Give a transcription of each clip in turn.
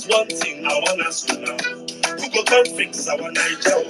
one thing I want us to know. Who go come fix our Niger?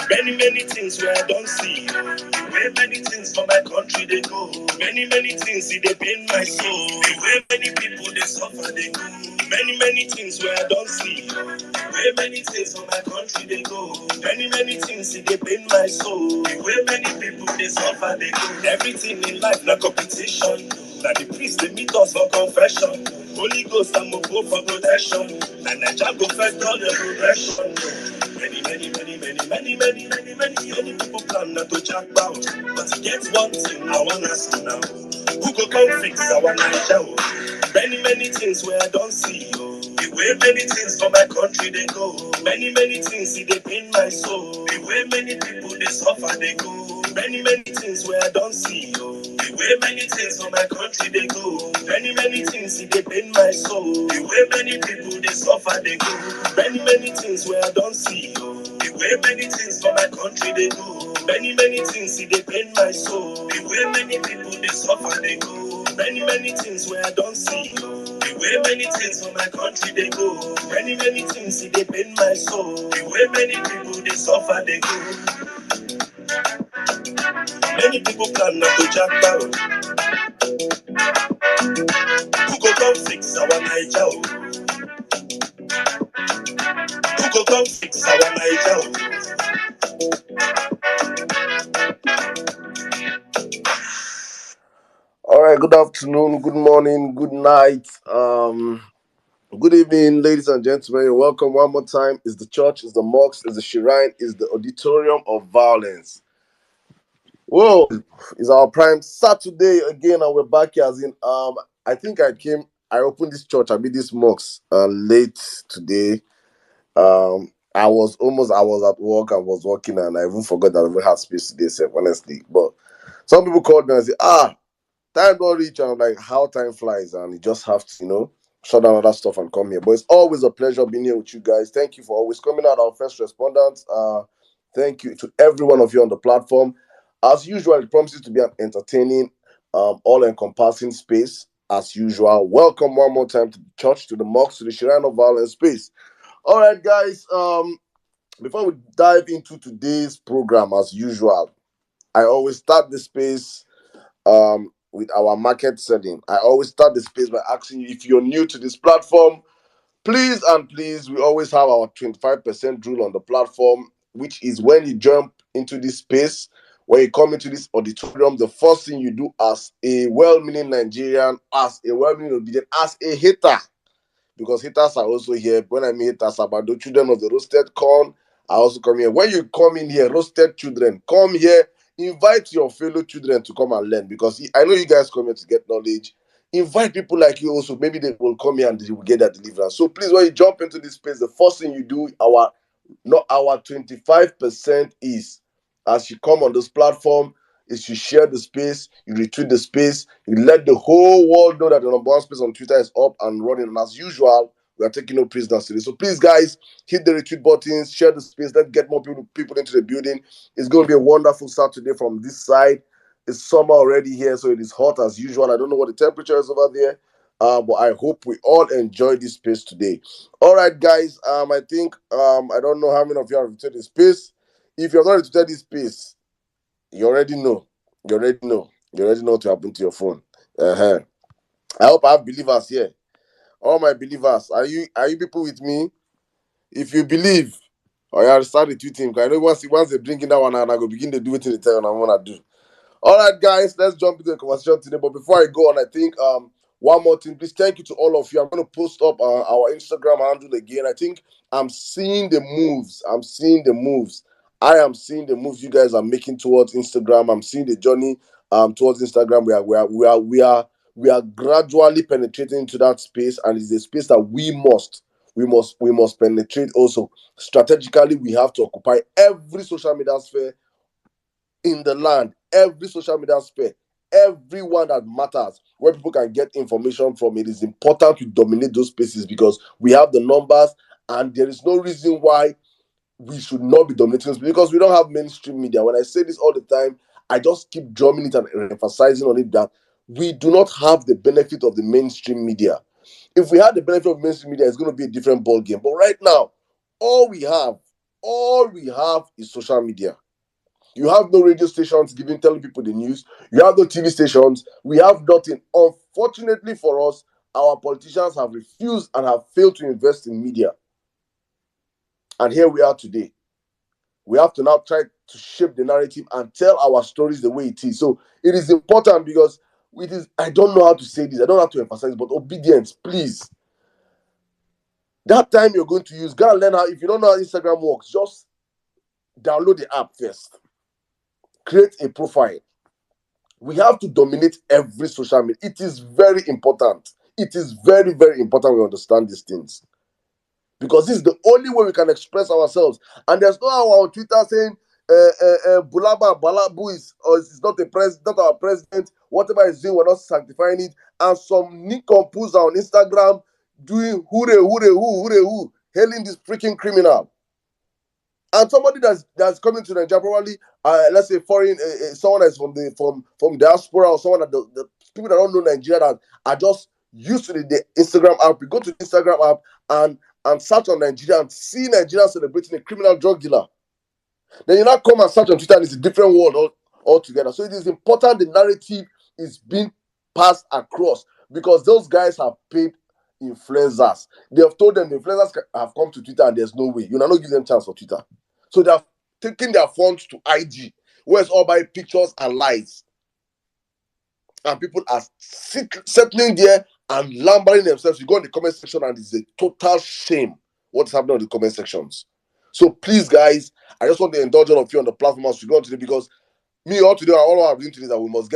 Many things where I don't see. The way many things for my country they go. Many things see they pain my soul. The way many people they suffer they go. Many things where I don't see. The way many things for my country they go. Many things see they pain my soul. The way many people they suffer they go. Everything in life like competition. Now the priest they meet us for confession. Holy Ghost I'm a go for protection. And I just go first all the progression. Many people plan not to jack out. But to get one thing I want us to know. Who go come fix our Niger? Many things where I don't see. The way many things for my country they go. Many things see they pain my soul. The way many people they suffer they go. Many things where I don't see. The way many things for my country they go. Many things see they pain my soul. The way many people they suffer they go. Many things where I don't see. The way many things for my country they go. Many things see they pain my soul. The way many people they suffer they go. Many things where I don't see. The way many things for my country they go. Many things see they pain my soul. The way many people they suffer they go. Many people plan not to jack down. Who go come fix our Niger? Who go come fix our Niger? All right, good afternoon, good morning, good night, good evening, ladies and gentlemen. You're welcome one more time. It's the church, it's the mosque, it's the shrine, it's the auditorium of Vawulence. Whoa, it's our prime Saturday again, and we're back here. As in, I think I opened this church, this mosque, late today. I was at work, I was working, and I even forgot that we had space today, honestly. But some people called me and said, time don't reach, and I'm like, how time flies, and you just have to, shut down other stuff and come here. But it's always a pleasure being here with you guys. Thank you for always coming out, our first respondents. Thank you to every one of you on the platform. As usual, it promises to be an entertaining, all-encompassing space. As usual, welcome one more time to the church, to the mosque, to the shrine of Vawulence space. All right, guys. Before we dive into today's program, as usual, I always start the space with our market setting. I always start the space by asking you, if you're new to this platform, please, we always have our 25% rule on the platform, which is when you jump into this space, when you come into this auditorium, the first thing you do as a well-meaning Nigerian, as a well-meaning obedient, as a hater, because haters are also here. When I mean haters, about the children of the roasted corn, I also come here. When you come in here, roasted children, come here. Invite your fellow children to come and learn, because I know you guys come here to get knowledge. Invite people like you also. Maybe they will come here and they will get that deliverance. So please, when you jump into this space, the first thing you do, our 25% is, as you come on this platform, is you share the space, you retweet the space, you let the whole world know that the number one space on Twitter is up and running. And as usual, we are taking no prisoners today. So please, guys, hit the retweet buttons, share the space, let's get more people into the building. It's going to be a wonderful Saturday from this side. It's summer already here, so it is hot as usual. I don't know what the temperature is over there, but I hope we all enjoy this space today. All right, guys, I think, I don't know how many of you have retweeted this space. If you're not retweeted this space, you already know. You already know what will happen to your phone. I hope I have believers here. All my believers, are you people with me? If you believe, I start retweeting. Because I know once they bring in that one, and I go begin to do it in the time I want to do. All right, guys, let's jump into the conversation today. But before I go on, I think one more thing, please. Thank you to all of you. I'm going to post up our Instagram handle again. I think I'm seeing the moves. I am seeing the moves you guys are making towards Instagram. I'm seeing the journey towards Instagram. We are gradually penetrating into that space, and it's a space that we must penetrate also. Strategically, we have to occupy every social media sphere in the land, every social media sphere, everyone that matters, where people can get information from. It is important to dominate those spaces because we have the numbers, and there is no reason why we should not be dominating this, because we don't have mainstream media. When I say this all the time, I just keep drumming it and emphasizing on it that we do not have the benefit of the mainstream media. If we had the benefit of mainstream media, it's going to be a different ball game. But right now, all we have is social media. You have no radio stations telling people the news. You have no TV stations. We have nothing. Unfortunately for us, our politicians have refused and have failed to invest in media. And here we are today. We have to now try to shape the narrative and tell our stories the way it is. So it is important because I don't know how to say this. I don't know how to emphasize, but obedience, please. That time you're going to use, gotta learn how. If you don't know how Instagram works, just download the app first. Create a profile. We have to dominate every social media. It is very important. It is very, very important we understand these things. Because this is the only way we can express ourselves. And there's no how on Twitter saying Bulaba Balabu is not our president. Whatever he's doing, we're not sanctifying it. And some nincompoops on Instagram doing hooray, hailing this freaking criminal. And somebody that's coming to Nigeria, probably let's say foreign, someone that's from diaspora, or someone that the people that don't know Nigeria that are just used to the Instagram app. We go to the Instagram app and search on Nigeria and see Nigeria celebrating a criminal drug dealer. Then you now come and search on Twitter and it's a different world altogether. So it is important the narrative is being passed across, because those guys have paid influencers. They have told them the influencers have come to Twitter and there's no way. You will not give them chance for Twitter. So they have taken their funds to IG, where it's all by pictures and lies. And people are settling there and lambering themselves. You go in the comment section and it's a total shame what's happening in the comment sections. So please, guys, I just want to indulge all of you on the platform as we go on today, because all I'm doing today is that we must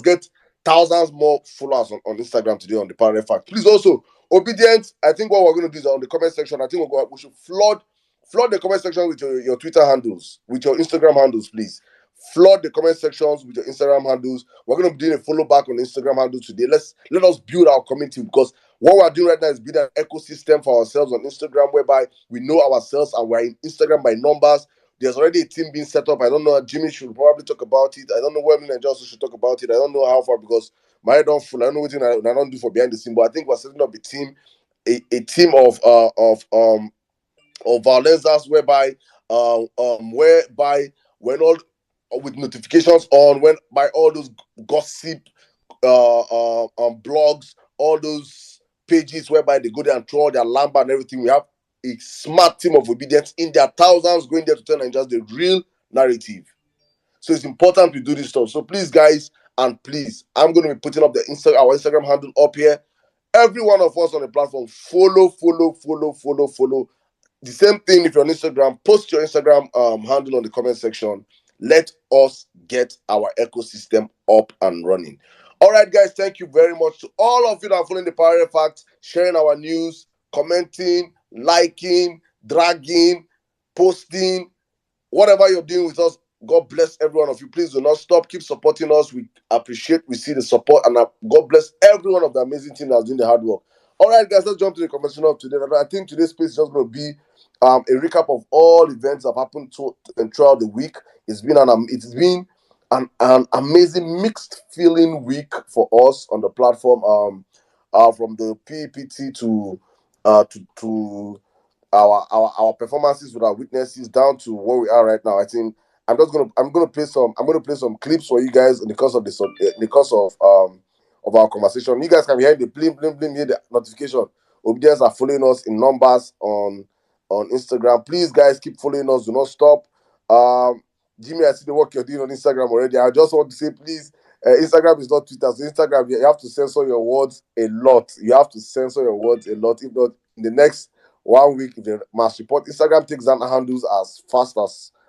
get thousands more followers on Instagram today on the Parallel Fact. Please also, obedience. I think what we're going to do is on the comment section, I think we should flood the comment section with your Twitter handles, with your Instagram handles, please. Flood the comment sections with your Instagram handles. We're going to be doing a follow back on Instagram handles today. Let us build our community, because what we're doing right now is building an ecosystem for ourselves on Instagram, whereby we know ourselves and we're in Instagram by numbers. There's already a team being set up. I don't know. Jimmy should probably talk about it. I don't know where me and Johnson should talk about it. I don't know how far, because my head don't full. I don't know what I don't do for behind the scene. But I think we're setting up a team of Vawulence, whereby when all with notifications on, when by all those gossip blogs, all those pages whereby they go there and throw their lamba and everything. We have a smart team of obedience in their thousands going there to tell Nigerians the real narrative. So it's important we do this stuff. So please, guys, and please, I'm going to be putting up our Instagram handle up here. Every one of us on the platform, follow. The same thing if you're on Instagram, post your Instagram handle on the comment section. Let us get our ecosystem up and running. All right, guys, thank you very much to all of you that are following the Parallel Facts, sharing our news, commenting, liking, dragging, posting, whatever you're doing with us. God bless every one of you. Please do not stop. Keep supporting us. We see the support, and God bless every one of the amazing team that's doing the hard work. All right, guys, let's jump to the conversation of today. I think today's space is just going to be a recap of all events that have happened throughout the week. It's been an amazing mixed feeling week for us on the platform. From the PEPT to our performances with our witnesses down to where we are right now. I think I'm gonna play some clips for you guys in the course of our conversation. You guys can be hearing the blim blim blim, hear the notification. Obedience are following us in numbers on Instagram. Please, guys, keep following us. Do not stop. Jimmy, I see the work you're doing on Instagram already. I just want to say, please, Instagram is not Twitter. So Instagram, you have to censor your words a lot. You have to censor your words a lot. If not, in the next 1 week, if they must report, Instagram takes down handles as fast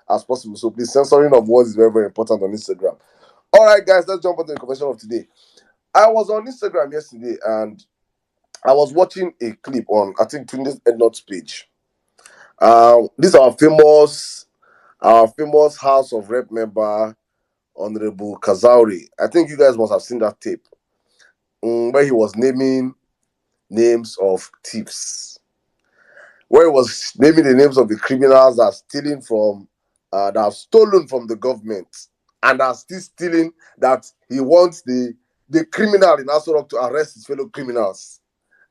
as possible. So please, censoring of words is very, very important on Instagram. All right, guys, let's jump into the conversation of today. I was on Instagram yesterday and I was watching a clip on, I think, Tunde's Ednot's page. This is our famous House of Rep member, Honorable Kazauri. I think you guys must have seen that tape where he was naming names of thieves, where he was naming the names of the criminals that are stealing that have stolen from the government and are still stealing, that he wants the criminal in Asari to arrest his fellow criminals.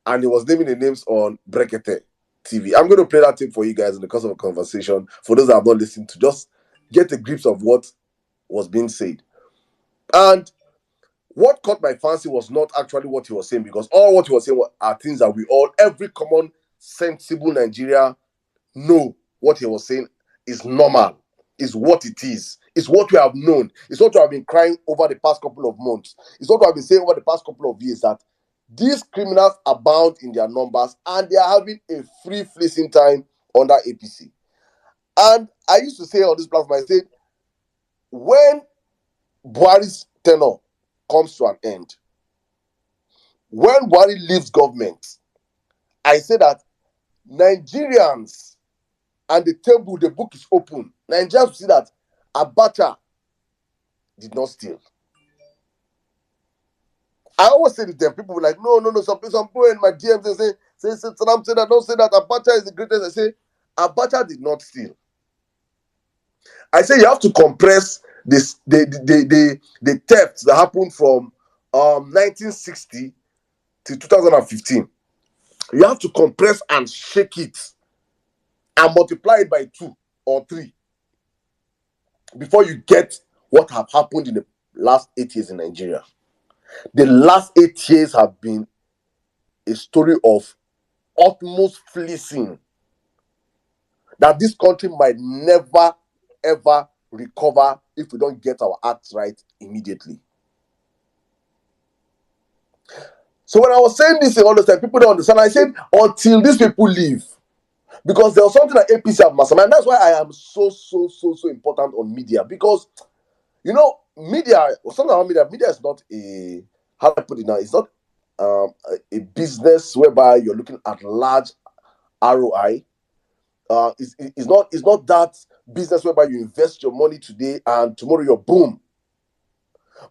and he was naming the names on Brekete TV. I'm going to play that tape for you guys in the course of a conversation. For those that have not listened, to just get a grip of what was being said. And what caught my fancy was not actually what he was saying, because all what he was saying are things that every common, sensible Nigeria know what he was saying is normal, is what it is. It's what we have known. It's what we have been crying over the past couple of months. It's what we have been saying over the past couple of years, that these criminals abound in their numbers and they are having a free fleecing time under APC. And I used to say on this platform, I said, when Buhari's tenure comes to an end, when Buhari leaves government, I say that Nigerians and the book is open. Nigerians will see that Abacha did not steal. I always say to them, people were like, no. Some people in my DMs, they say, Saddam said that, don't say that Abacha is the greatest. I say, Abacha did not steal. I say you have to compress this the thefts that happened from 1960 to 2015. You have to compress and shake it and multiply it by 2 or 3 before you get what have happened in the last 8 years in Nigeria. The last 8 years have been a story of utmost fleecing that this country might never ever recover if we don't get our acts right immediately. So when I was saying this all the time, people don't understand. I said, until these people leave, because there was something that APC have mastermind. And that's why I am so important on media. Because, media, something about media is not how do I put it now? It's not a business whereby you're looking at large ROI. It's not that business whereby you invest your money today and tomorrow you're boom.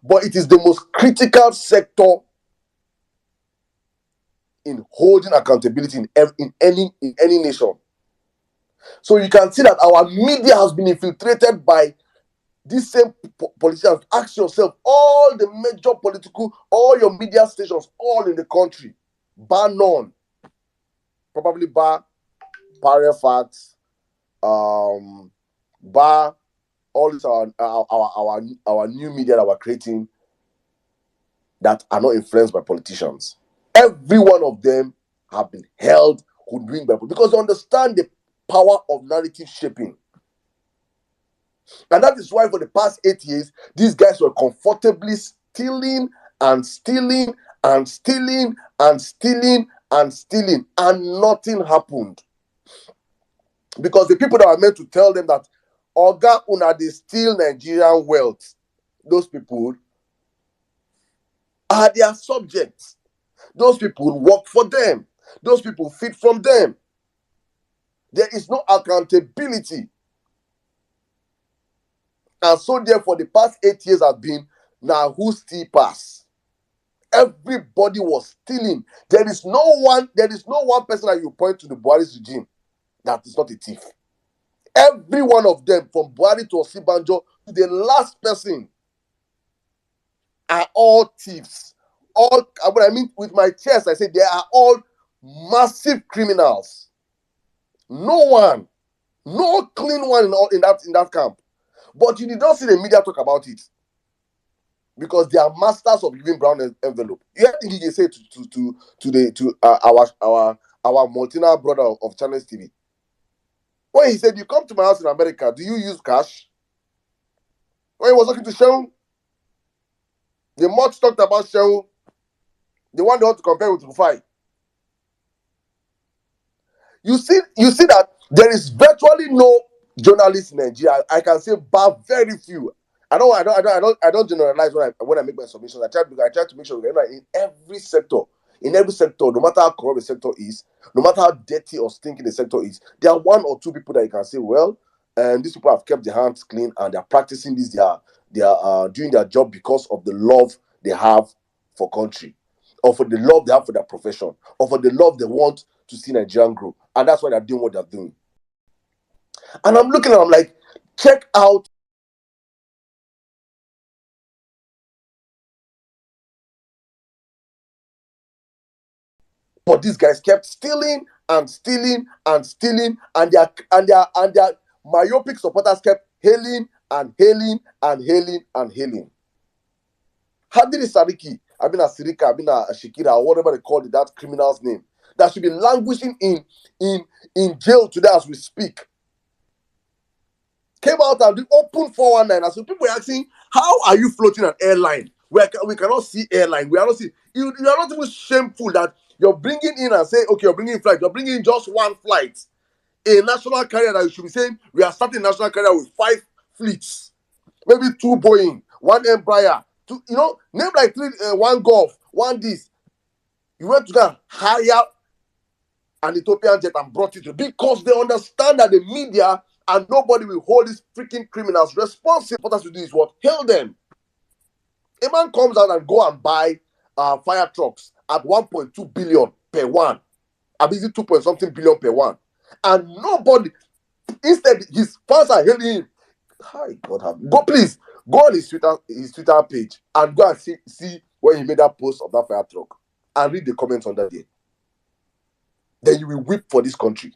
But it is the most critical sector in holding accountability in any nation. So you can see that our media has been infiltrated by these same politicians. Ask yourself, all the major all your media stations, all in the country, bar none, probably bar Facts, bar all this our new media that we're creating that are not influenced by politicians. Every one of them have been held hoodwinked by people because they understand the power of narrative shaping. And that is why for the past 8 years, these guys were comfortably stealing and stealing and stealing and stealing and stealing, and nothing happened. Because the people that were meant to tell them that Oga una they steal Nigerian wealth, those people are their subjects. Those people work for them. Those people feed from them. There is no accountability. And so therefore, the past 8 years have been, now who steal pass? Everybody was stealing. There is no one person that you point to the Buhari's regime that is not a thief. Every one of them, from Buhari to Osibanjo to the last person, are all thieves. All, what I mean with my chest, I say they are all massive criminals. No clean one in that camp. But you did not see the media talk about it because they are masters of giving brown envelope. You think he can say to our multinational brother of Channels TV, when he said, "You come to my house in America, do you use cash?" When he was talking to Shehu, the much talked about Shehu, the one they want to compare with Rufai. You see that there is virtually no journalist in Nigeria. I can say bar very few. I don't generalize when I make my submissions. I try to make sure that in every sector, no matter how corrupt the sector is, no matter how dirty or stinking the sector is, there are 1 or 2 people that you can say, well, and these people have kept their hands clean and they're practicing this. They are doing their job because of the love they have for country, or for the love they have for their profession, or for the love they want to see Nigerian grow, and that's why they're doing what they're doing. And I'm looking at them like, check out But these guys kept stealing and stealing and stealing, and their myopic supporters kept hailing and hailing and hailing and hailing. Hadiri Sariki, Abina Sirika, Abina Shikira, or whatever they call it, that criminal's name, that should be languishing in jail today as we speak, came out and did open 419. And so people were asking, how are you floating an airline? We cannot see airline. We are not see. You are not even shameful that you're bringing in and say, okay, you're bringing in flight. You're bringing in just one flight. A national carrier that you should be saying, we are starting national carrier with 5 fleets. Maybe 2 Boeing, 1 Embraer, 2, name like 3, 1 Gulf, 1 this. You went to go and hire an Ethiopian jet and brought it to, because they understand that the media and nobody will hold these freaking criminals responsible. What has to do is what? Hail them. A man comes out and go and buy fire trucks at 1.2 billion per one. I mean, 2 point something billion per one. And nobody, instead, his fans are hailing him. Hi, God have go, please go on his Twitter page and go and see when he made that post of that fire truck and read the comments under there. Then you will weep for this country.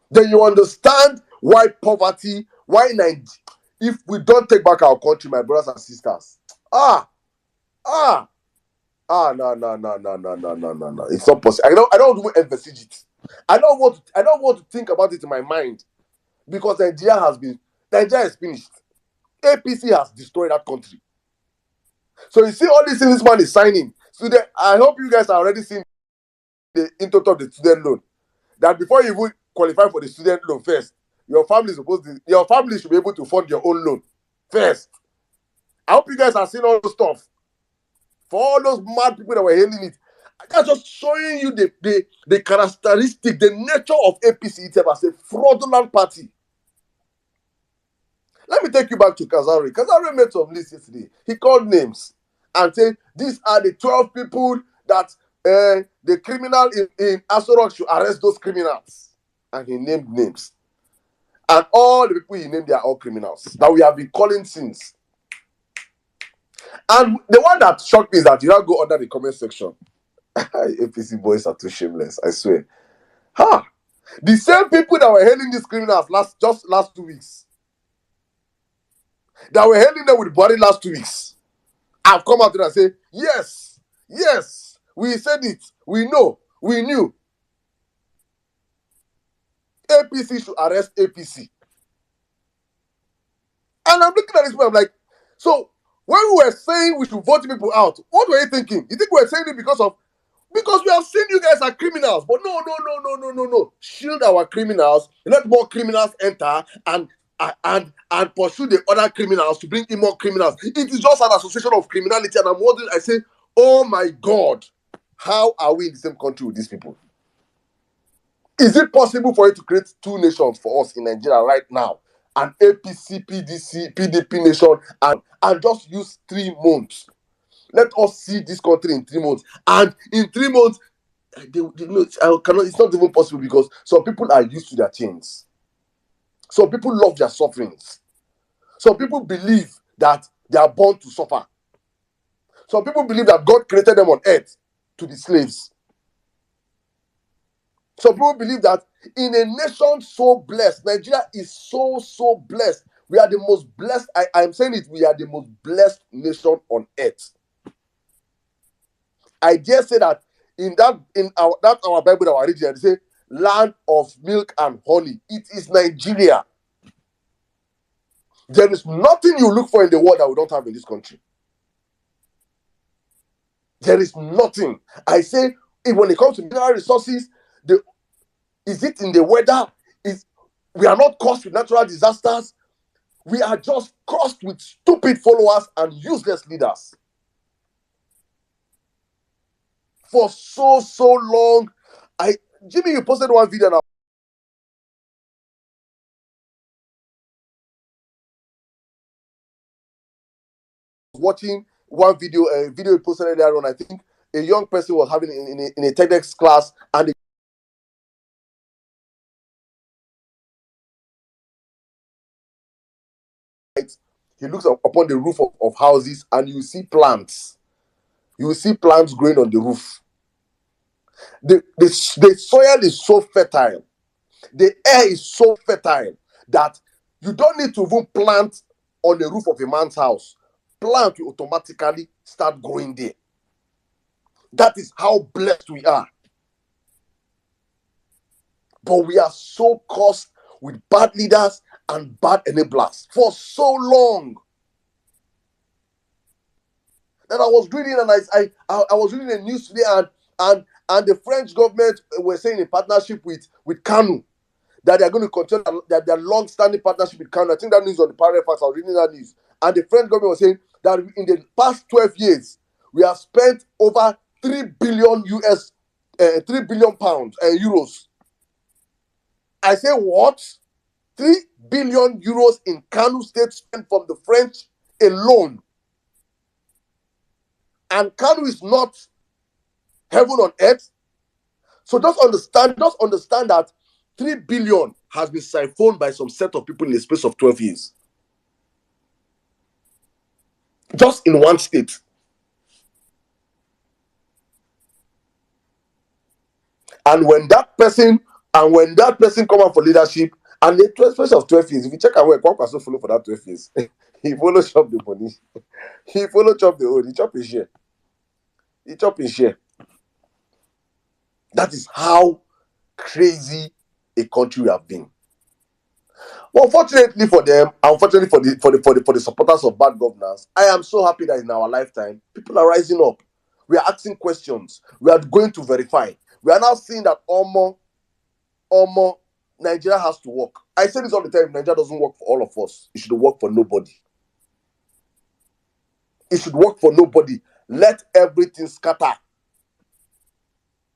Then you understand why poverty, why Nigeria, if we don't take back our country, my brothers and sisters, no. It's not possible. I don't even envisage it. I don't want to think about it in my mind, because Nigeria is finished. APC has destroyed that country. So you see all these things this man is signing. So I hope you guys are already seeing the intro of the student loan. That before you even qualify for the student loan first, your family should be able to fund your own loan first. I hope you guys are seeing all those stuff. For all those mad people that were hailing it, I'm just showing you the characteristic, the nature of APC itself as a fraudulent party. Let me take you back to Kazari. Kazari made some list yesterday. He called names and said, these are the 12 people that the criminal in Asari should arrest those criminals. And he named names. And all the people he named, they are all criminals that we have been calling since. And the one that shocked me is that you now go under the comment section. APC boys are too shameless, I swear. The same people that were hailing these criminals last 2 weeks, that were hailing them with body last 2 weeks, I've come out there and say, yes, we said it, we know, we knew. APC should arrest APC. And I'm looking at this one, I'm like, so when we were saying we should vote people out, what were you thinking? You think we were saying it because we have seen you guys are criminals? But no. Shield our criminals, let more criminals enter and pursue the other criminals to bring in more criminals. It is just an association of criminality, and I'm wondering, I say, oh my God, how are we in the same country with these people? Is it possible for you to create 2 nations for us in Nigeria right now? An APC, PDP nation, and just use 3 months. Let us see this country in 3 months. And in 3 months, it's not even possible, because some people are used to their chains. Some people love their sufferings. Some people believe that they are born to suffer. Some people believe that God created them on earth to be slaves. Some people believe that in a nation so blessed, Nigeria is so blessed. We are the most blessed. I'm saying it, we are the most blessed nation on earth. I dare say that in our Bible, our region, they say land of milk and honey. It is Nigeria. There is nothing you look for in the world that we don't have in this country. There is nothing. I say, when it comes to mineral resources, is it in the weather? We are not cursed with natural disasters. We are just cursed with stupid followers and useless leaders. For so long, Jimmy, you posted one video now. Watching one video, a video he posted earlier on. I think a young person was having in a TEDx class, and he looks upon the roof of houses, and you see plants. You see plants growing on the roof. The soil is so fertile, the air is so fertile that you don't need to even plant on the roof of a man's house. Plant will automatically start growing there. That is how blessed we are. But we are so cursed with bad leaders and bad enablers for so long. That I was reading, and I was reading a news today, and the French government were saying in partnership with Kanu that they are going to continue their long-standing partnership with Kanu. I think that news on the Parallel Facts. I was reading that news, and the French government was saying that in the past 12 years we have spent over 3 billion pounds and euros. I say what? 3 billion euros in Kanu State spent from the French alone. And Kanu is not heaven on earth. So just understand that 3 billion has been siphoned by some set of people in the space of 12 years. Just in one state. And when that person come out for leadership, and the space of 12 years, if you check out where Kwakwa so follow for that 12 years, he follow chop the money. He follow chop the old. He chop his share. That is how crazy a country we have been. Well, fortunately for them, unfortunately for the supporters of bad governance, I am so happy that in our lifetime, people are rising up. We are asking questions. We are going to verify. We are now seeing that Nigeria has to work. I say this all the time. Nigeria doesn't work for all of us. It should work for nobody. It should work for nobody. Let everything scatter.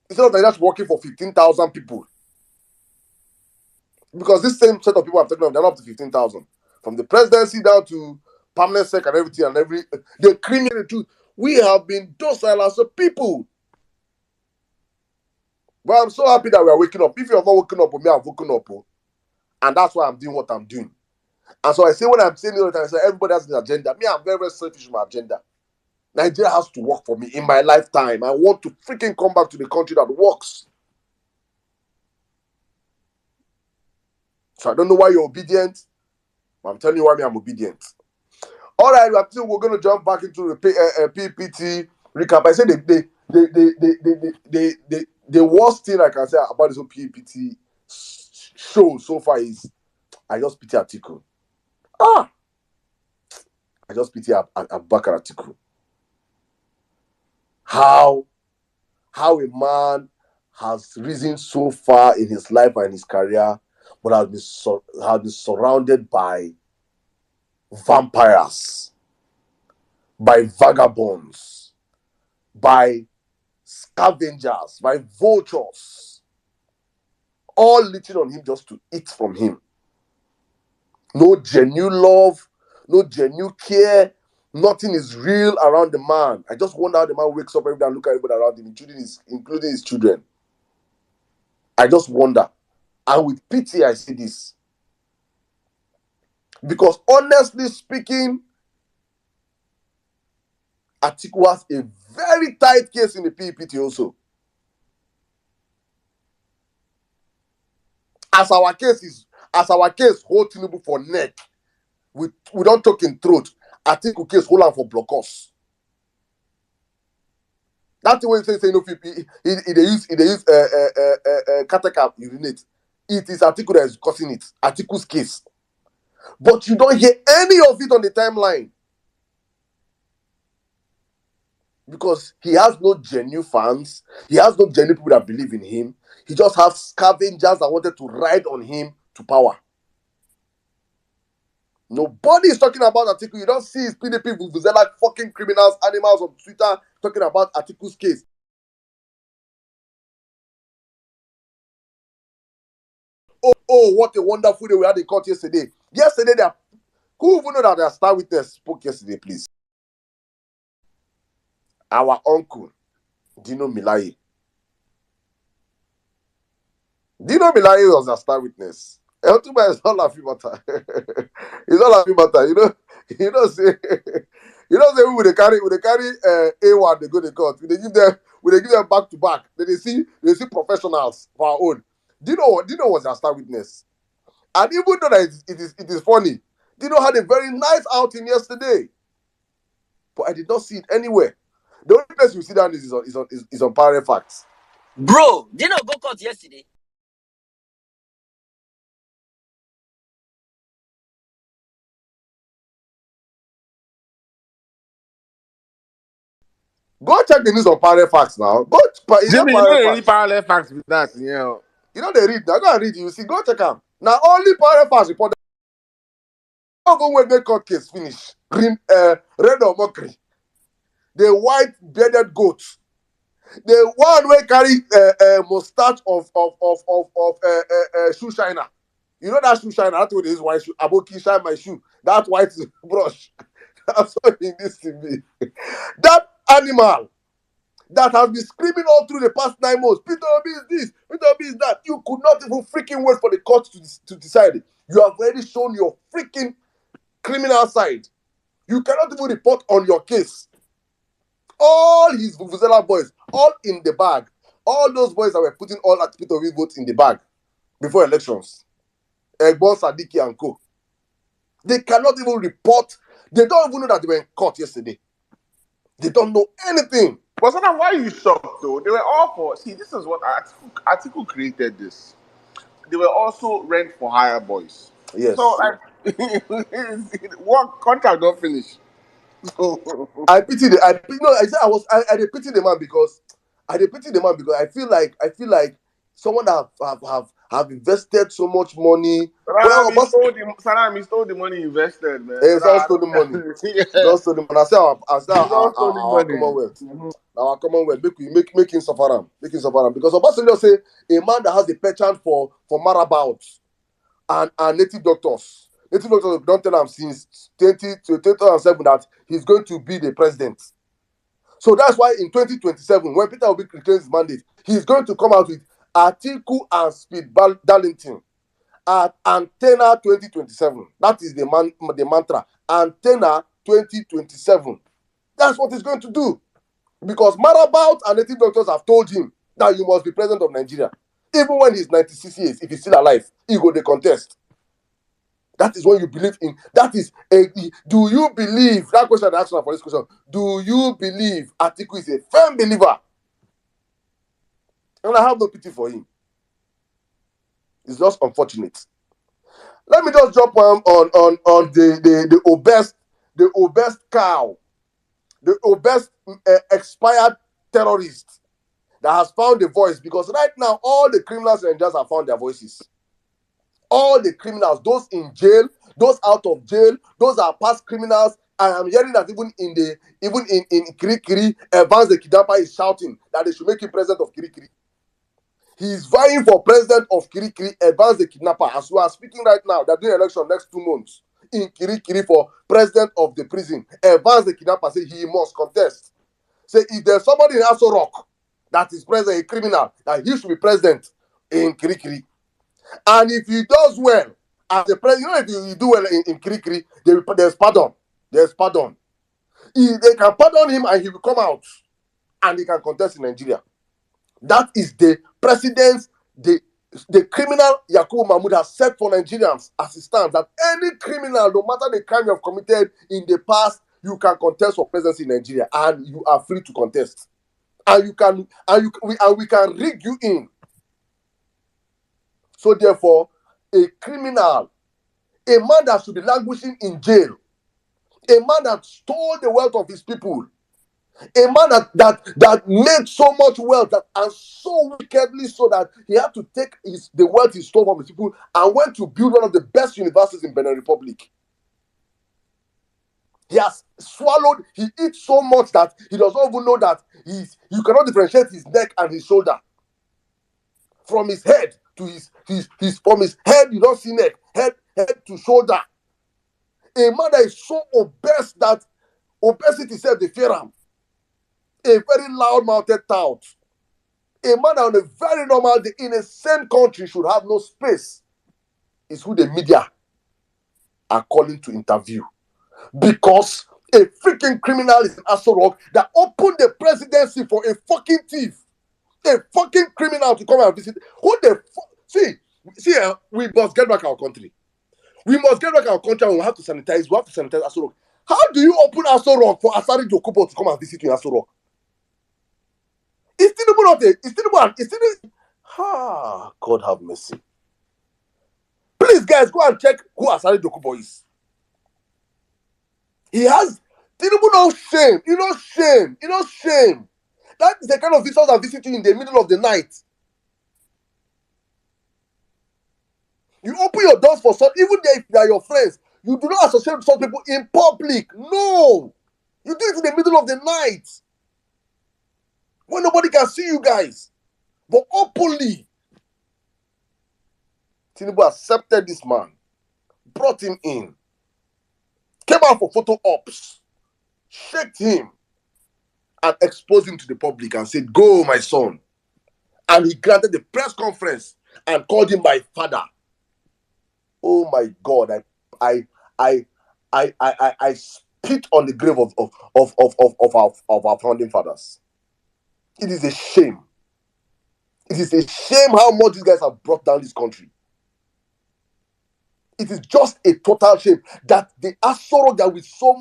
Instead of Nigeria working for 15,000 people. Because this same set of people I'm talking about, they're not up to 15,000. From the presidency down to permanent sec and everything and the criminal truth. We have been docile as a people. But I'm so happy that we are waking up. If you have not woken up, me, I've woken up. And that's why I'm doing what I'm doing. And so I say, when I'm saying it all the time, I say everybody has an agenda. Me, I'm very, very selfish with my agenda. Nigeria has to work for me in my lifetime. I want to freaking come back to the country that works. So I don't know why you're obedient, but I'm telling you why I'm obedient. All right, we're going to jump back into the PEPT recap. I said the worst thing I can say about this whole PEPT show so far is I just pity Atiku. I just pity Abubakar Atiku. How a man has risen so far in his life and his career, but has been surrounded by vampires, by vagabonds, by scavengers, by vultures, all leeching on him just to eat from him. No genuine love, no genuine care, nothing is real around the man. I just wonder how the man wakes up every day and look at everybody around him, including his children. I just wonder. And with pity, I see this. Because honestly speaking, Atiku has a very tight case in the PEPT also. As our case hold Tinubu for neck, we don't talk in throat. Atiku case hold on for blockers. That's the way you say no people. They use catechab urinate. It is Atiku that is causing it. Atiku's case. But you don't hear any of it on the timeline. Because he has no genuine fans. He has no genuine people that believe in him. He just has scavengers that wanted to ride on him to power. Nobody is talking about Atiku. You don't see his PDP vuvuzela fucking criminals, animals on Twitter talking about Atiku's case. Oh, what a wonderful day we had in court yesterday. Who even know that their star witness spoke yesterday, please? Our uncle, Dino Milaye. Dino Milaye was a star witness. Eltuma is not laughing matter. It's not laughing matter. Say You know, they when they carry A1, they go to court. When they give them back to back. Then they see professionals for our own. Do you know what's their star witness? And even though that it is funny, Dino had a very nice outing yesterday. But I did not see it anywhere. The only place you see that is on Parallel Facts. Bro, Dino go court yesterday. Go check the news on Parallel Facts now. Jimmy, you know any Parallel Facts with that, yeah. You know they read. Now go and read. You see, go check them. Now only Parallel Facts report. Even when the court case finish, red or mockery, the white bearded goat, the one where carry mustache of shoe shiner. You know that shoe shiner. That's what it is. White shoe. Aboki shine my shoe. That white brush. That's what it is to me. That animal that has been screaming all through the past 9 months. Peter Obi is this. Peter Obi is that. You could not even freaking wait for the court to decide it. You have already shown your freaking criminal side. You cannot even report on your case. All his Vuvuzela boys, all in the bag. All those boys that were putting all at Peter Obi votes in the bag before elections. Egbon Sadiki and co. They cannot even report. They don't even know that they were in court yesterday. They don't know anything. But sometimes why are you shocked though? They were all for. See, this is what article created this. They were also rent for hire boys. Yes. So like, what contract don't finish. I pity the. I pity the man because I feel like someone that have invested so much money. Salami stole the money invested, man. Hey, someone stole the money. Don't stole the money. I say our Commonwealth. Mm-hmm. Our Commonwealth. Make him suffer him. Make him suffer him. Because Obasanjo say a man that has a penchant for marabouts and native doctors. Native doctors don't tell him since 2007 that he's going to be the president. So that's why in 2027, when Peter Obi reclaims his mandate, he's going to come out with Atiku and Speed Darlington at Antenna 2027. That is the mantra. Antenna 2027. That's what he's going to do. Because Marabout and native doctors have told him that you must be president of Nigeria. Even when he's 96 years, if he's still alive, he go the contest. That is when you believe in. That is do you believe? That question I asked for this question. Do you believe Atiku is a firm believer? And I have no pity for him. It's just unfortunate. Let me just drop on the obese cow, the obese expired terrorist that has found a voice, because right now all the criminals and judges have found their voices. All the criminals, those in jail, those out of jail, those are past criminals. And I'm hearing that even in Kirikiri, Evans the kidnapper is shouting that they should make him president of Kirikiri. He is vying for president of Kirikiri, Evans the kidnapper. As we are speaking right now, they're doing election next 2 months in Kirikiri for president of the prison. Evans the kidnapper said he must contest. Say if there's somebody in Aso Rock that is president, a criminal, that he should be president in Kirikiri. And if he does well as the president, if you do well in Kirikiri, there's pardon. There's pardon. They can pardon him and he will come out and he can contest in Nigeria. That is the precedence the criminal Yakubu Mahmoud has set for Nigerians as it stands, that any criminal, no matter the crime you have committed in the past, you can contest for presidency in Nigeria and you are free to contest. And we can rig you in. So therefore, a criminal, a man that should be languishing in jail, a man that stole the wealth of his people, a man that made so much wealth and so wickedly so that he had to take the wealth he stole from his people and went to build one of the best universities in Benin Republic. He has swallowed, he eats so much that he does not even know that you cannot differentiate his neck and his shoulder. From his head to his from his head, you don't see neck, head to shoulder. A man that is so obese that obesity itself they fear him. A very loud-mouthed tout. A man that on a very normal day in a same country should have no space is who the media are calling to interview. Because A freaking criminal is an Aso Rock that opened the presidency for a fucking thief. A fucking criminal to come and visit. Who the fuck? See, we must get back our country. We must get back our country and we have to sanitize. We have to sanitize Aso Rock. How do you open Aso Rock for Asari Dokubo to come and visit you in Aso Rock? Is Tinubu not a? Is Tinubu? God have mercy. Please, guys, go and check who Asari Dokubo is. He has Tinubu no shame. You know shame. You know shame. That is the kind of visitors that visit you in the middle of the night. You open your doors for some, even if they are your friends. You do not associate with some people in public. No. You do it in the middle of the night. When nobody can see you guys. But openly. Tinubu accepted this man. Brought him in. Came out for photo ops. Shaked him. And exposed him to the public and said, "Go, my son." And he granted the press conference and called him my father. Oh my God! I spit on the grave of our founding fathers. It is a shame. It is a shame how much these guys have brought down this country. It is just a total shame that the Aso Rock that with so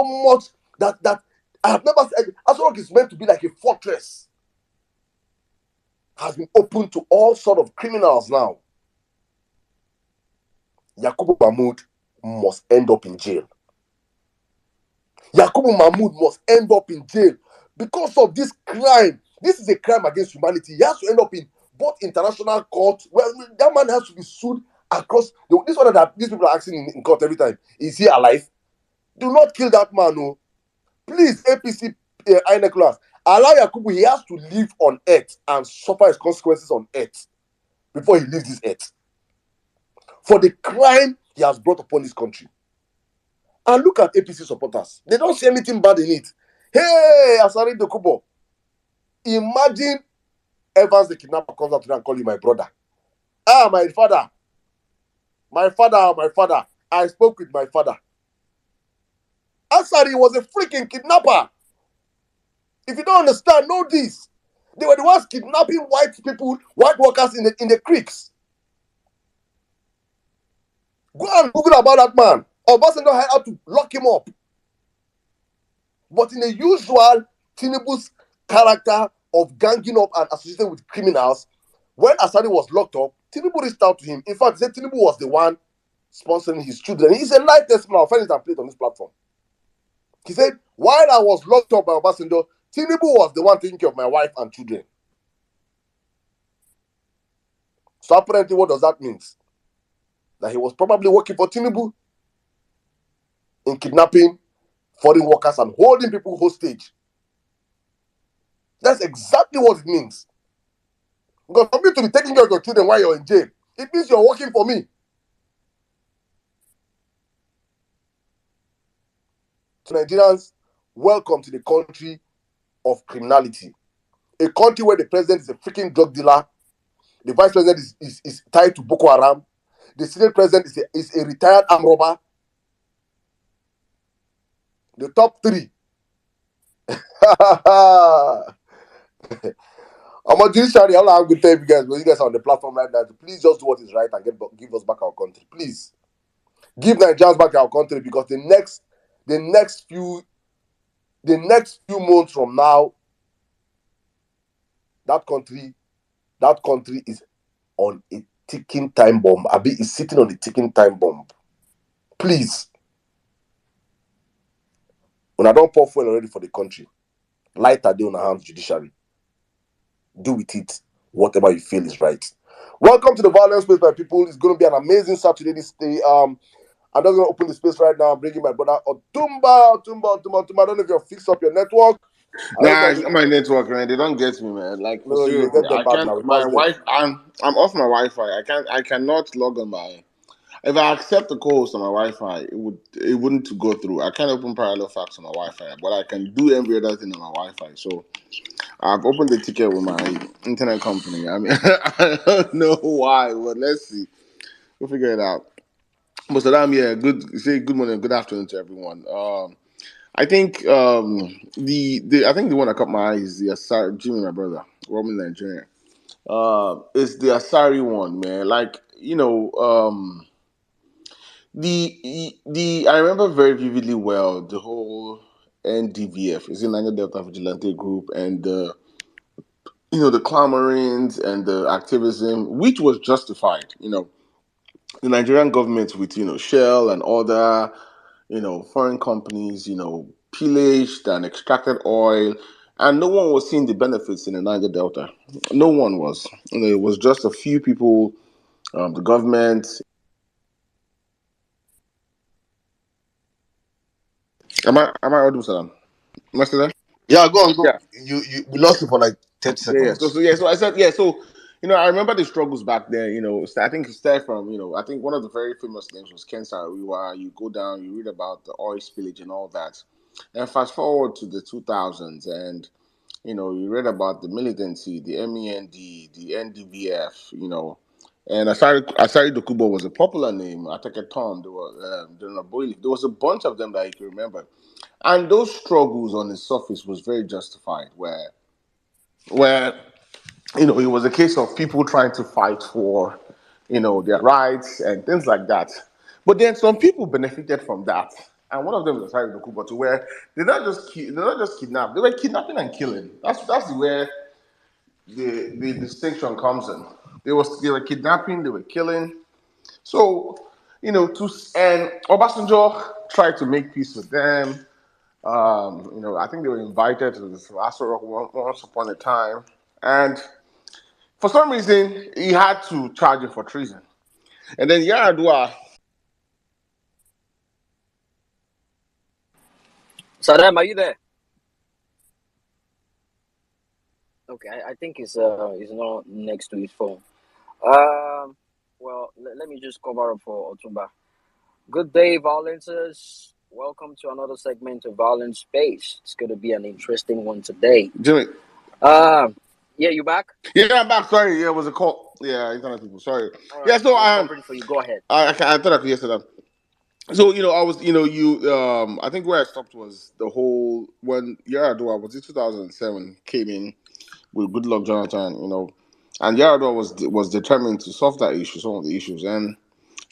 much that I have never said. Aso Rock is meant to be like a fortress. Has been open to all sort of criminals now. Yakubu Mahmoud must end up in jail. Yakubu Mahmoud must end up in jail because of this crime. This is a crime against humanity. He has to end up in both international court. Well, that man has to be sued across. This one that these people are asking in court every time. Is he alive? Do not kill that man, no. Please, APC, INEC class, allow Yakubu. He has to live on earth and suffer his consequences on earth before he leaves this earth. For the crime he has brought upon this country. And look at APC supporters. They don't see anything bad in it. Hey, Asari Dokubo. Imagine Evans the kidnapper comes out today and calls you my brother. Ah, my father. My father. I spoke with my father. Asari was a freaking kidnapper. If you don't understand, know this. They were the ones kidnapping white people, white workers in the creeks. Go and Google about that man. Obasanjo had to lock him up. But in the usual Tinubu's character of ganging up and associating with criminals, when Asari was locked up, Tinubu reached out to him. In fact, he said Tinubu was the one sponsoring his children. He's a live testimony. I'll find it and play it on this platform. He said, while I was locked up by Obasanjo, Tinubu was the one taking care of my wife and children. So apparently, what does that mean? That he was probably working for Tinubu in kidnapping foreign workers and holding people hostage. That's exactly what it means. Because for me to be taking care of your children while you're in jail, it means you're working for me. So Nigerians, welcome to the country of criminality. A country where the president is a freaking drug dealer, the vice president is tied to Boko Haram, the senate president is a retired armed robber. The top three. I'm on judiciary. All I'm going to tell you guys, when you guys are on the platform right now, please just do what is right and give us back our country. Please. Give Nigerians back our country, because the next few months from now, that country is on a ticking time bomb. Abi is sitting on a ticking time bomb. Please. When I don't pour fuel already for the country, light a day on our hands, judiciary. Do with it whatever you feel is right. Welcome to the Vawulence Space, my people. It's going to be an amazing Saturday this day. I'm just going to open the space right now. I'm bringing my brother Otumba. I don't know if you've fixed up your network. Nah, it's not my network, man. They don't get me, man. Like, No, you seriously, get them I back now. can't. My Because wife, I'm off my Wi-Fi. I cannot log on my. If I accept the co-host on my Wi-Fi, it wouldn't go through. I can't open parallel fax on my Wi-Fi, but I can do every other thing on my Wi-Fi. So I've opened the ticket with my internet company. I mean, I don't know why, but let's see. We'll figure it out. But Saddam, yeah, good. Say good morning, good afternoon to everyone. I think I think the one that caught my eye is the Asari. Jimmy, my brother, Roman Nigerian. It's the Asari one, man. Like the I remember very vividly well the whole NDVF, is the Niger Delta Vigilante Group, and the clamorings and the activism, which was justified. The Nigerian government with Shell and other foreign companies, pillaged and extracted oil, and no one was seeing the benefits in the Niger Delta. No one was. It was just a few people, the government. Am I audible, Salam? Am I still there? Yeah, go on, go. Yeah. You we lost you for like 30 Yeah. seconds. So I said, yeah. So I remember the struggles back then. I think it started from I think one of the very famous names was Ken Saro-Wiwa. You go down, you read about the oil spillage and all that, and fast forward to the 2000s, and you read about the militancy, the MEND, the NDVF, and Asari Dokubo was a popular name. Atake Tom, there was General Boyle. There was a bunch of them that you can remember, and those struggles on the surface was very justified. Where it was a case of people trying to fight for their rights and things like that. But then some people benefited from that, and one of them was Asari Dokubo, to where they're not just kidnapped; they were kidnapping and killing. That's where the distinction comes in. They were kidnapping, they were killing. So, and Obasanjo tried to make peace with them. I think they were invited to this Aso Rock once upon a time, and for some reason he had to charge him for treason. And then Yaradua. Saddam, are you there? Okay, I think he's not next to his phone. Well, let me just cover up for Otumba. Good day, Vawulences. Welcome to another segment of Violence Space. It's going to be an interesting one today. Jimmy. Yeah, you back? Yeah, I'm back. Sorry, yeah, it was a call. Yeah, internet people. Sorry. All right, Yeah, so I was covering for you. Go ahead. I thought I could yesterday. So I was I think where I stopped was the whole when Yaradua was it 2007 came in with Goodluck Jonathan, and Yaradua was determined to solve that issue, some of the issues, and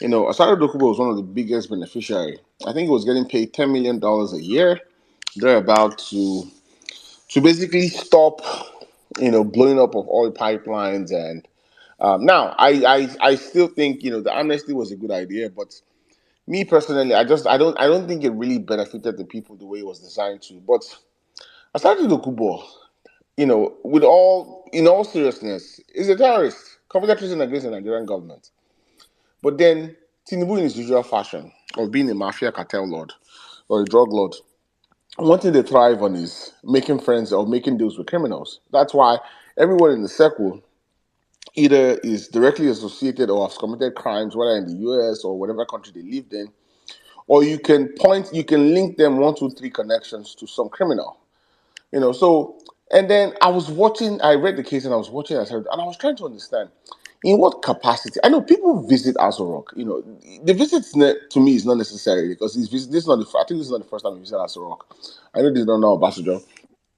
Asari Dokubo was one of the biggest beneficiary. I think he was getting paid $10 million a year. They're about to basically stop blowing up of oil pipelines, and now I still think the amnesty was a good idea, but me personally, I don't think it really benefited the people the way it was designed to. But Asante Dokubo, with all in all seriousness, is a terrorist, convicted treason against the Nigerian government. But then Tinubu, in his usual fashion of being a mafia cartel lord or a drug lord, one thing they thrive on is making friends or making deals with criminals. That's why everyone in the circle either is directly associated or has committed crimes, whether in the US or whatever country they lived in, or you can link them 1, 2, 3 connections to some criminal. So and then I read the case and I was watching and I was trying to understand in what capacity. I know people visit Aso Rock. The visit to me is not necessary because this is not I think this is not the first time you visit Aso Rock. I know they don't know Obasanjo,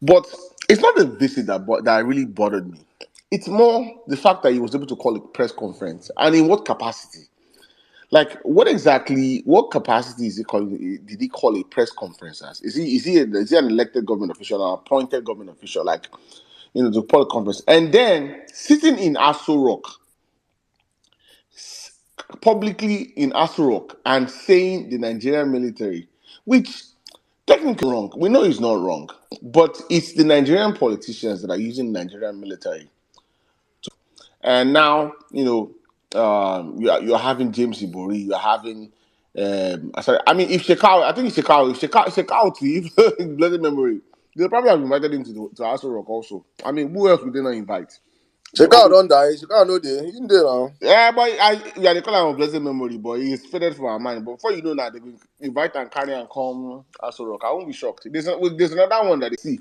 but it's not the visit that really bothered me. It's more the fact that he was able to call a press conference, and in what capacity. Like, what capacity is he calling? Did he call a press conference as? Is he an elected government official or appointed government official? Like, to call a conference, and then sitting in Aso Rock, publicly in Aso Rock, and saying the Nigerian military, which technically wrong. We know it's not wrong, but it's the Nigerian politicians that are using the Nigerian military. And now, you're having James Ibori, you're having sorry, I mean if Shekau, I think it's Shekau to if bloody memory. They probably have invited him to Aso Rock also. I mean, who else would they not invite? Shekau don't die. Shekau no dey. He dey now. Yeah, but they call him a blessed memory, but he's faded from our mind. But before you know that, they will invite and carry and come Aso Rock. I won't be shocked. There's another one that they see.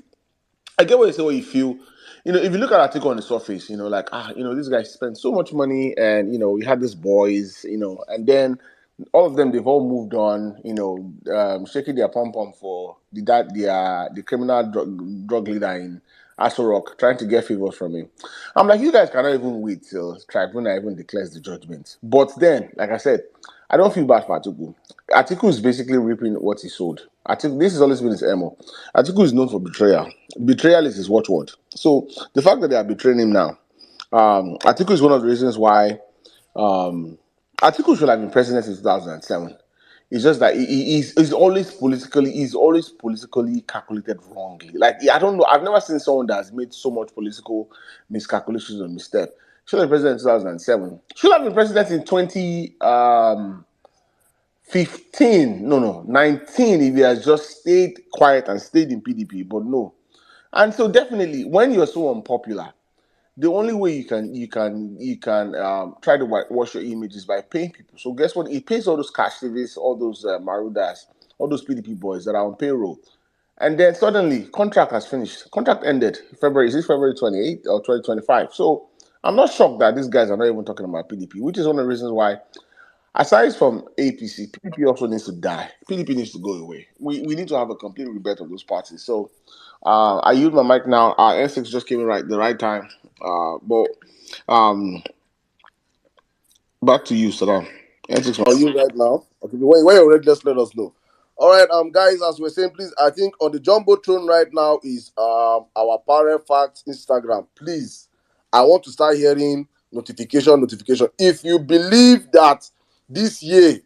I get what you say, what you feel. If you look at article on the surface, like, this guy spent so much money and, he had these boys, and then all of them, they've all moved on, shaking their pom pom for the criminal drug leader in Aso Rock, trying to get favors from him. I'm like, you guys cannot even wait till tribunal even declares the judgment. But then, like I said, I don't feel bad for Atiku. Atiku is basically reaping what he sowed. Atiku, this has always been his MO. Atiku is known for betrayal. Betrayal is his watchword. So the fact that they are betraying him now, Atiku is one of the reasons why Atiku should have been president in 2007. It's just that he's always politically calculated wrongly. Like, I don't know, I've never seen someone that has made so much political miscalculations or misstep. Should have been president in 2007. Should have been president in 2015. No, 19. If he has just stayed quiet and stayed in PDP, but no. And so definitely, when you're so unpopular, the only way you can try to whitewash your image is by paying people. So guess what? It pays all those cash activists, all those Marudas, all those PDP boys that are on payroll. And then suddenly, contract has finished. Contract ended February. Is it February 28th or 2025? So I'm not shocked that these guys are not even talking about PDP, which is one of the reasons why, aside from APC, PDP also needs to die. PDP needs to go away. We need to have a complete rebirth of those parties. So I use my mic now. N6 just came in the right time. But back to you, Saddam. N6. Are you right now? Okay, when you're ready, just let us know. All right, guys, as we're saying, please, I think on the jumbotron right now is our parent facts Instagram. Please, I want to start hearing notification. If you believe that this year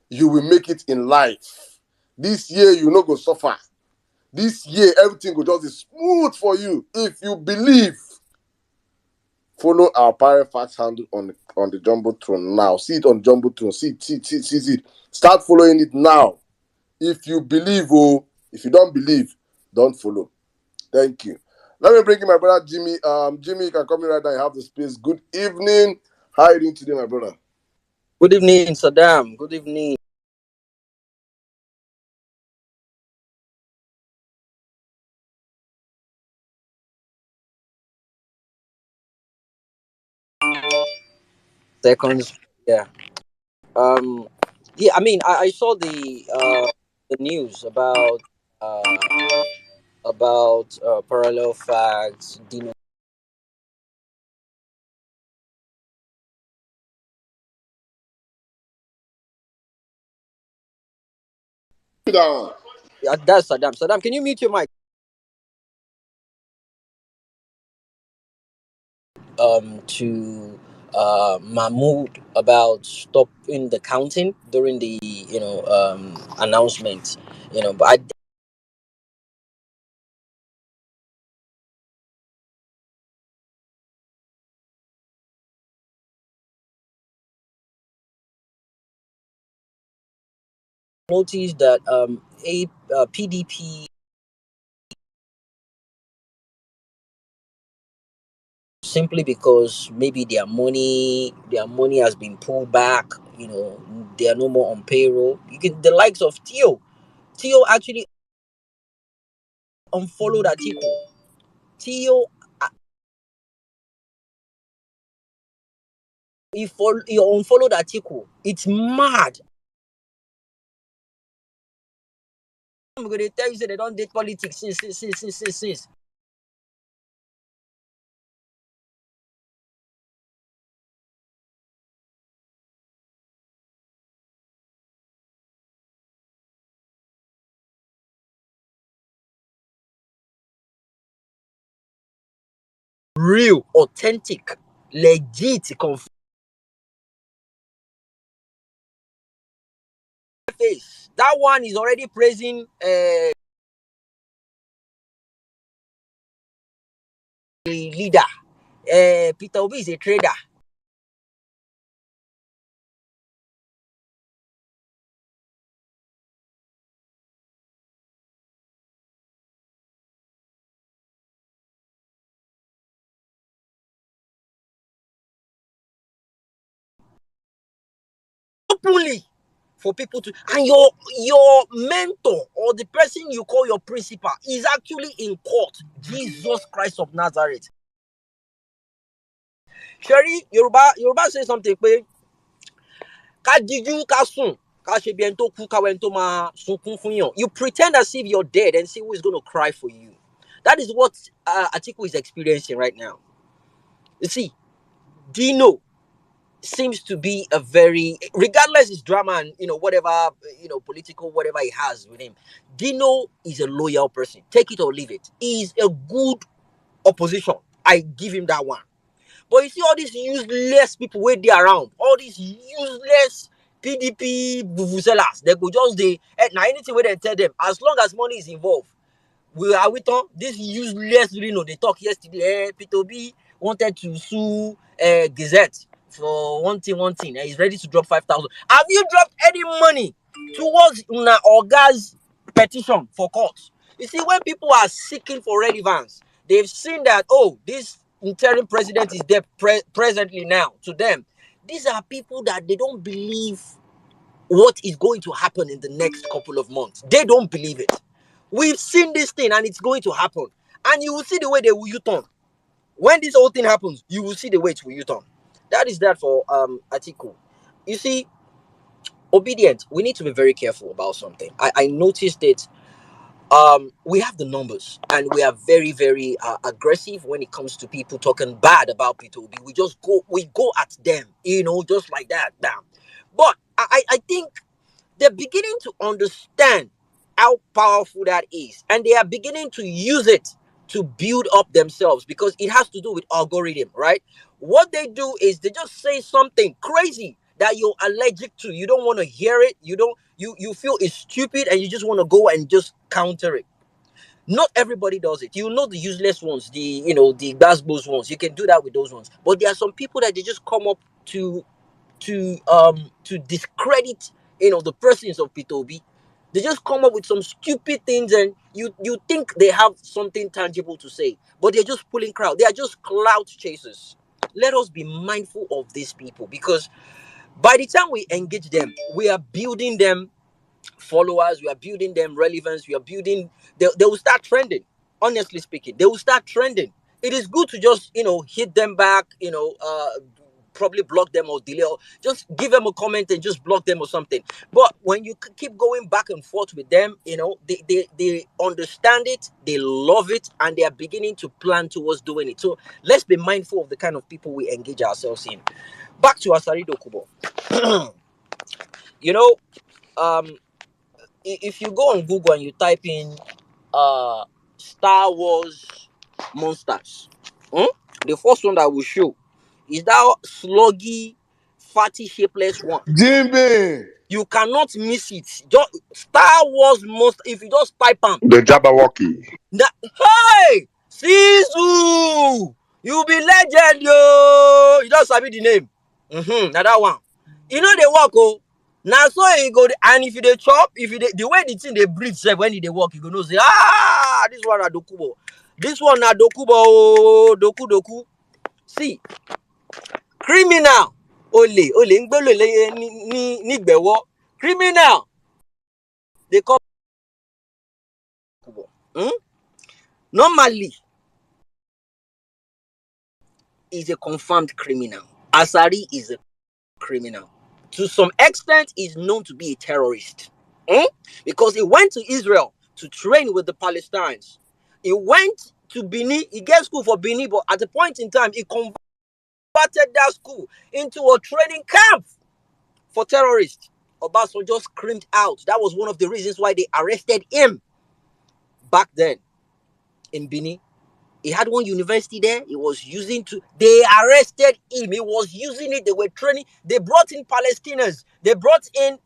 you will make it in life, this year you no go suffer, this year everything will just be smooth for you. If you believe, follow our Pirate Facts handle on the Jumbotron now. See it on Jumbotron. See it. Start following it now. If you believe, if you don't believe, don't follow. Thank you. Let me bring in my brother Jimmy. Jimmy, you can come in right now. You have the space. Good evening. How are you doing today, my brother? Good evening, Saddam. Good evening. Seconds. Yeah. Yeah. I mean, I saw the news about parallel facts. Down. Yeah, that's Saddam. Saddam, can you mute your mic? To Mahmoud about stopping the counting during the announcement. But I noticed that PDP, simply because maybe their money has been pulled back. They are no more on payroll. You can the likes of Tio actually unfollowed Atiku. Tio he unfollowed Atiku. It's mad. I'm gonna tell you, say they don't date politics since. Real, authentic, legit, face. That one is already praising the leader. Peter Obi is a trader. Openly for people to, and your mentor or the person you call your principal is actually in court. Jesus Christ of Nazareth. Sherry, Yoruba say something. You pretend as if you're dead and see who is going to cry for you. That is what Atiku is experiencing right now. You see, Dino seems to be a very, regardless his drama and whatever, political whatever he has with him, Dino is a loyal person. Take it or leave it. He is a good opposition. I give him that one. But you see all these useless people where they around, all these useless PDP vuvuzelas, they go just now anything where they tell them, as long as money is involved, we are with on this useless, they talk yesterday. P2B wanted to sue Gazette for one thing, and he's ready to drop 5,000. Have you dropped any money towards Una Oga's petition for court? You see, when people are seeking for relevance, they've seen that, oh, this interim president is there presently now. To them, these are people that they don't believe what is going to happen in the next couple of months. They don't believe it. We've seen this thing and it's going to happen. And you will see the way they will U-turn. When this whole thing happens, you will see the way it will U-turn. That is that for Atiku. You see, obedient, we need to be very careful about something. I noticed it. We have the numbers and we are very, very aggressive when it comes to people talking bad about P2B. We go at them, just like that. Damn. But I think they're beginning to understand how powerful that is, and they are beginning to use it to build up themselves, because it has to do with algorithm, right? What they do is they just say something crazy that you're allergic to. You don't want to hear it. You feel it's stupid and you just want to go and just counter it. Not everybody does it. The useless ones, the Basbos ones. You can do that with those ones. But there are some people that they just come up to discredit the persons of P2B. They just come up with some stupid things, and you think they have something tangible to say, but they're just pulling crowd. They are just clout chasers. Let us be mindful of these people, because by the time we engage them, we are building them followers, we are building them relevance, we are building, they will start trending. Honestly speaking, they will start trending. It is good to just hit them back, probably block them or delay, or just give them a comment and just block them or something. But when you keep going back and forth with them, they understand it, they love it, and they are beginning to plan towards doing it. So let's be mindful of the kind of people we engage ourselves in. Back to Asari Dokubo. you know um if you go on Google and you type in Star Wars monsters, the first one that will show is that sluggy, fatty, shapeless one. Jimmy. You cannot miss it. Just Star Wars monster. If you just type them, The Jabberwocky. hey, Sisu, you be legend, yo. You just sabi the name. Now that one. They walk, oh. Now so you go, and if you they chop, if you the way the thing they breathe, when they walk, you go know say, this one na Dokubo. This one na Dokubo, oh, Doku. See, criminal. Ole, ngbelo ni gbewo. Criminal. They call Dokubo. Normally, is a confirmed criminal. Asari is a criminal. To some extent, is known to be a terrorist. Because he went to Israel to train with the Palestinians. He went to Benin. He gets school for Benin, but at a point in time, he converted that school into a training camp for terrorists. Obasanjo just screamed out. That was one of the reasons why they arrested him back then in Benin. He had one university there. He was they arrested him. He was using it. They were training. They brought in Palestinians. They brought in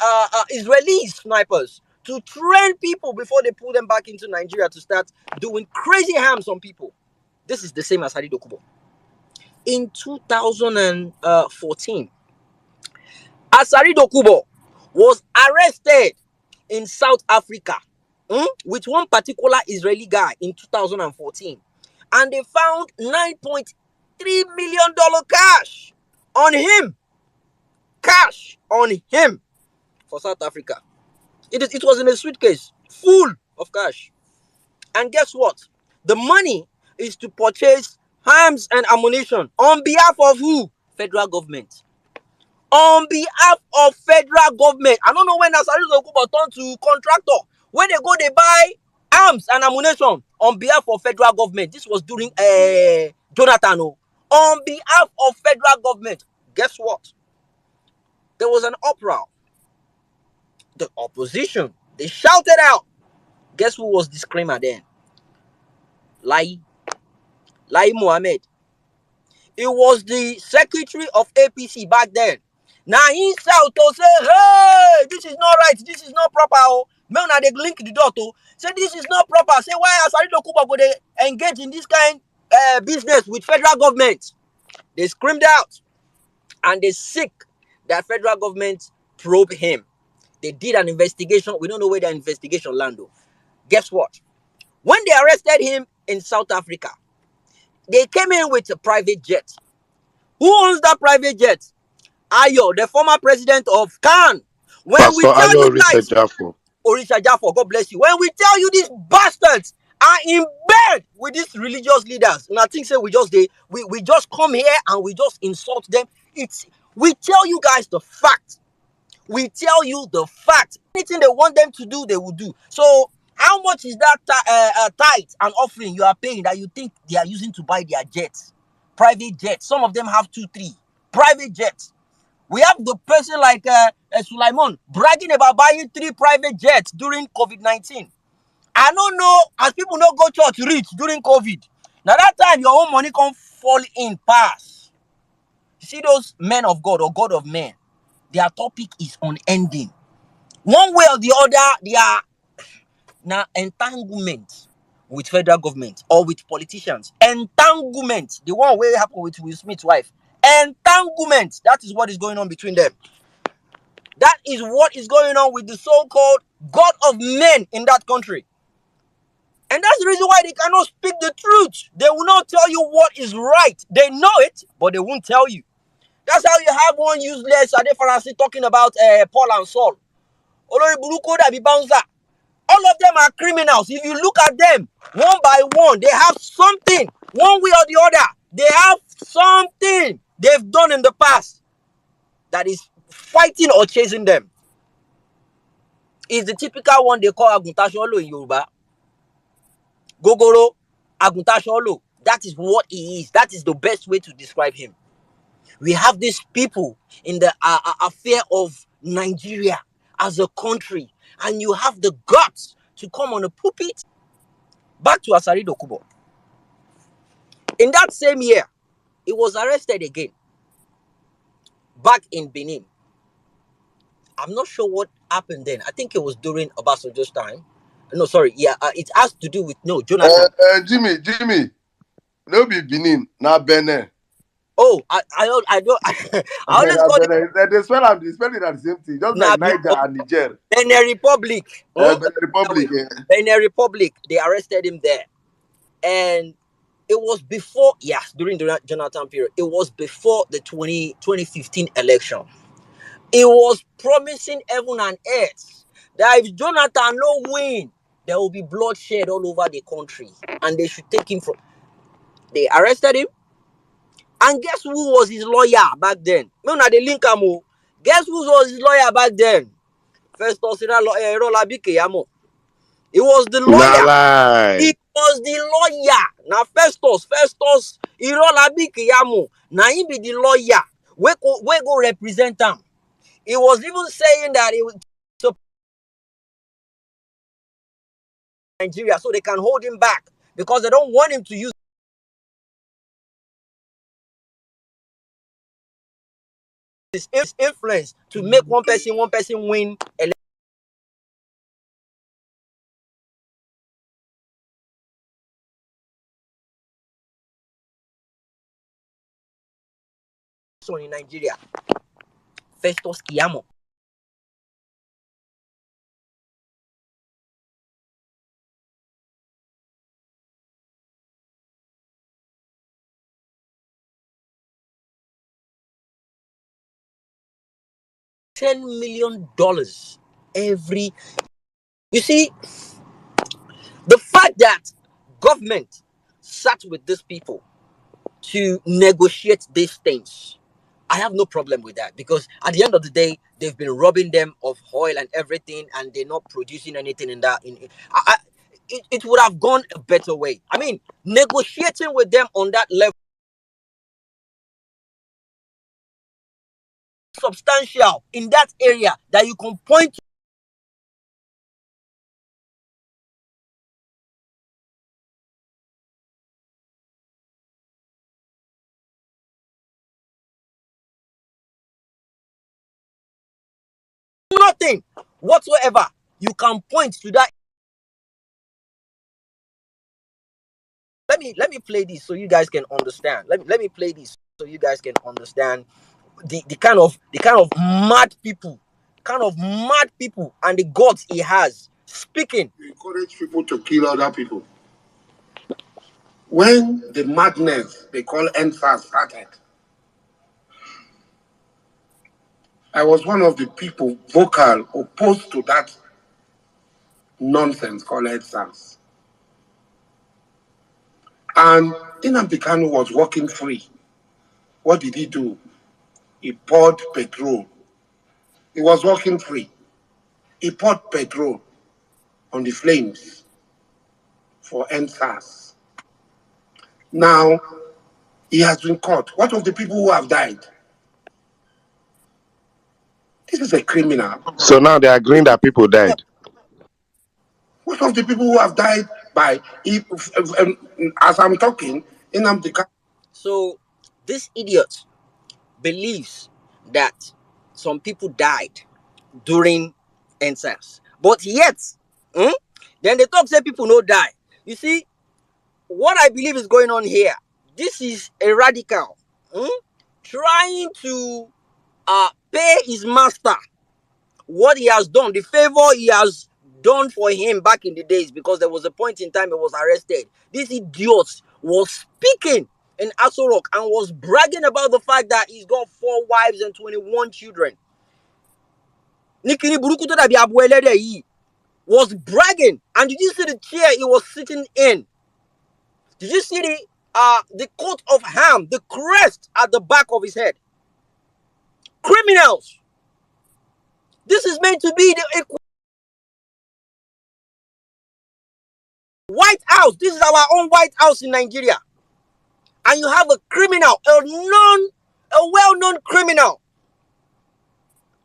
Israeli snipers to train people before they pull them back into Nigeria to start doing crazy harms on people. This is the same as Asari Dokubo. In 2014, Asari Dokubo was arrested in South Africa with one particular Israeli guy in 2014. And they found $9.3 million cash on him. Cash on him for South Africa. It was in a suitcase full of cash. And guess what? The money is to purchase arms and ammunition on behalf of who? Federal government. on behalf of federal government. I don't know when Asari Dokubo turned to contractor. When they go, they buy arms and ammunition on behalf of federal government. This was during Jonathan. On behalf of federal government. Guess what? There was an uproar. The opposition, they shouted out. Guess who was the screamer then? Lai Mohammed. It was the secretary of APC back then. Now he shout to say, hey, this is not right, this is not proper. Now they link the door to say this is not proper. Say why Asari Dokuba go they engage in this kind business with federal government. They screamed out and they seek that federal government probe him. They did an investigation. We don't know where the investigation landed. Guess what? When they arrested him in South Africa, they came in with a private jet. Who owns that private jet? Ayo, the former president of Khan. When we Pastor tell Ayo you guys, Jafo. Orisha Jafo, God bless you. When we tell you these bastards are in bed with these religious leaders, and I think say we just come here and we just insult them. We tell you guys the fact. We tell you the fact. Anything they want them to do, they will do. So how much is that tithe and offering you are paying that you think they are using to buy their jets? Private jets. Some of them have 2, 3 private jets. We have the person like Sulaiman bragging about buying 3 private jets during COVID-19. I don't know, as people not go church rich during COVID. Now that time your own money can fall in pass. You see those men of God or God of men, their topic is unending. One way or the other, they are now entanglement with federal government or with politicians. Entanglement. The one way happened with Will Smith's wife. Entanglement. That is what is going on between them. That is what is going on with the so-called God of men in that country. And that's the reason why they cannot speak the truth. They will not tell you what is right. They know it, but they won't tell you. That's how you have one useless Ade Faransi talking about Paul and Saul. Olori Buruko Dabi Bouncer. All of them are criminals. If you look at them, one by one, they have something. One way or the other, they have something they've done in the past that is fighting or chasing them. It's the typical one they call Aguntasholo in Yoruba. Gogoro, Aguntasholo. That is what he is. That is the best way to describe him. We have these people in the affair of Nigeria as a country, and you have the guts to come on a pulpit. Back to Asari Dokubo. In that same year, he was arrested again. Back in Benin. I'm not sure what happened then. I think it was during Obasanjo's time. No, sorry. Yeah, it has to do with Jonathan. Jimmy, no be Benin, na Benin. Oh, I don't. I always call it. They spell it at the same thing, just like Niger and Niger. Benin Republic. Benin Republic. Benin Republic. They arrested him there, and it was before. Yes, during the Jonathan period. It was before the 2015 election. It was promising heaven and earth that if Jonathan no win, there will be bloodshed all over the country, and they should take him from. They arrested him. And guess who was his lawyer back then? Guess who was his lawyer back then? Festus Irolabi Keyamo. He was the lawyer. He was the lawyer. Now Festus Irolabi Keyamo. Now he be the lawyer. We go represent him. He was even saying that he would support Nigeria so they can hold him back because they don't want him to use his influence to make one person win election in Nigeria. Festus Keyamo. $10 million every. You see, the fact that government sat with these people to negotiate these things I have no problem with that, because at the end of the day, they've been robbing them of oil and everything, and they're not producing anything in that. It would have gone a better way. I mean, negotiating with them on that level, substantial in that area that you can point to. Nothing whatsoever. You can point to that. Let me play this so you guys can understand. Let me play this so you guys can understand the kind of mad people and the gods he has speaking. You encourage people to kill other people. When the madness they call NSAS started, I was one of the people vocal opposed to that nonsense called NSAS. And Nnamdi Kanu was walking free. What did he do? He poured petrol. He was walking free. He poured petrol on the flames for NSAS. Now, he has been caught. What of the people who have died? This is a criminal. So now they're agreeing that people died. What of the people who have died by, as I'm talking, Nnamdi Kanu? So this idiot believes that some people died during NSAS, but yet, then they talk say people no die. You see, what I believe is going on here. This is a radical trying to pay his master what he has done, the favor he has done for him back in the days, because there was a point in time he was arrested. This idiot was speaking in Aso Rock and was bragging about the fact that he's got 4 wives and 21 children. Nikini Burukuto Dabi Abuelede was bragging. And did you see the chair he was sitting in? Did you see the coat of ham, the crest at the back of his head? Criminals. This is meant to be the White House. This is our own White House in Nigeria. And you have a criminal, a well-known criminal.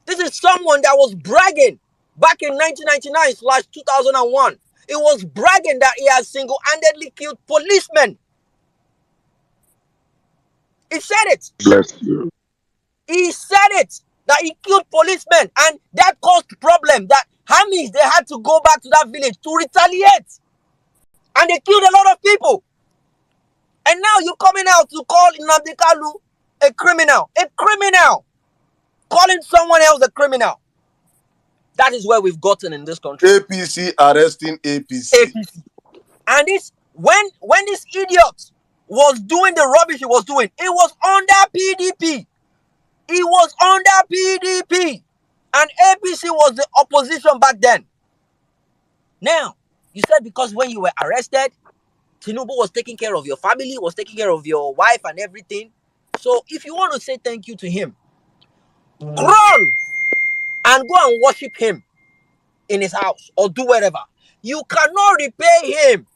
This is someone that was bragging back in 1999/2001. He was bragging that he has single-handedly killed policemen. He said it. Bless you. He said it, that he killed policemen, and that caused problem. That Hamis, they had to go back to that village to retaliate. And they killed a lot of people. And now you're coming out to call Nnamdi Kanu a criminal. A criminal. Calling someone else a criminal. That is where we've gotten in this country. APC arresting APC. APC. And this, when this idiot was doing the rubbish he was doing, it was under PDP. He was under PDP. And APC was the opposition back then. Now, you said because when you were arrested, Tinubu was taking care of your family, was taking care of your wife and everything. So if you want to say thank you to him, crawl and go and worship him in his house or do whatever. You cannot repay him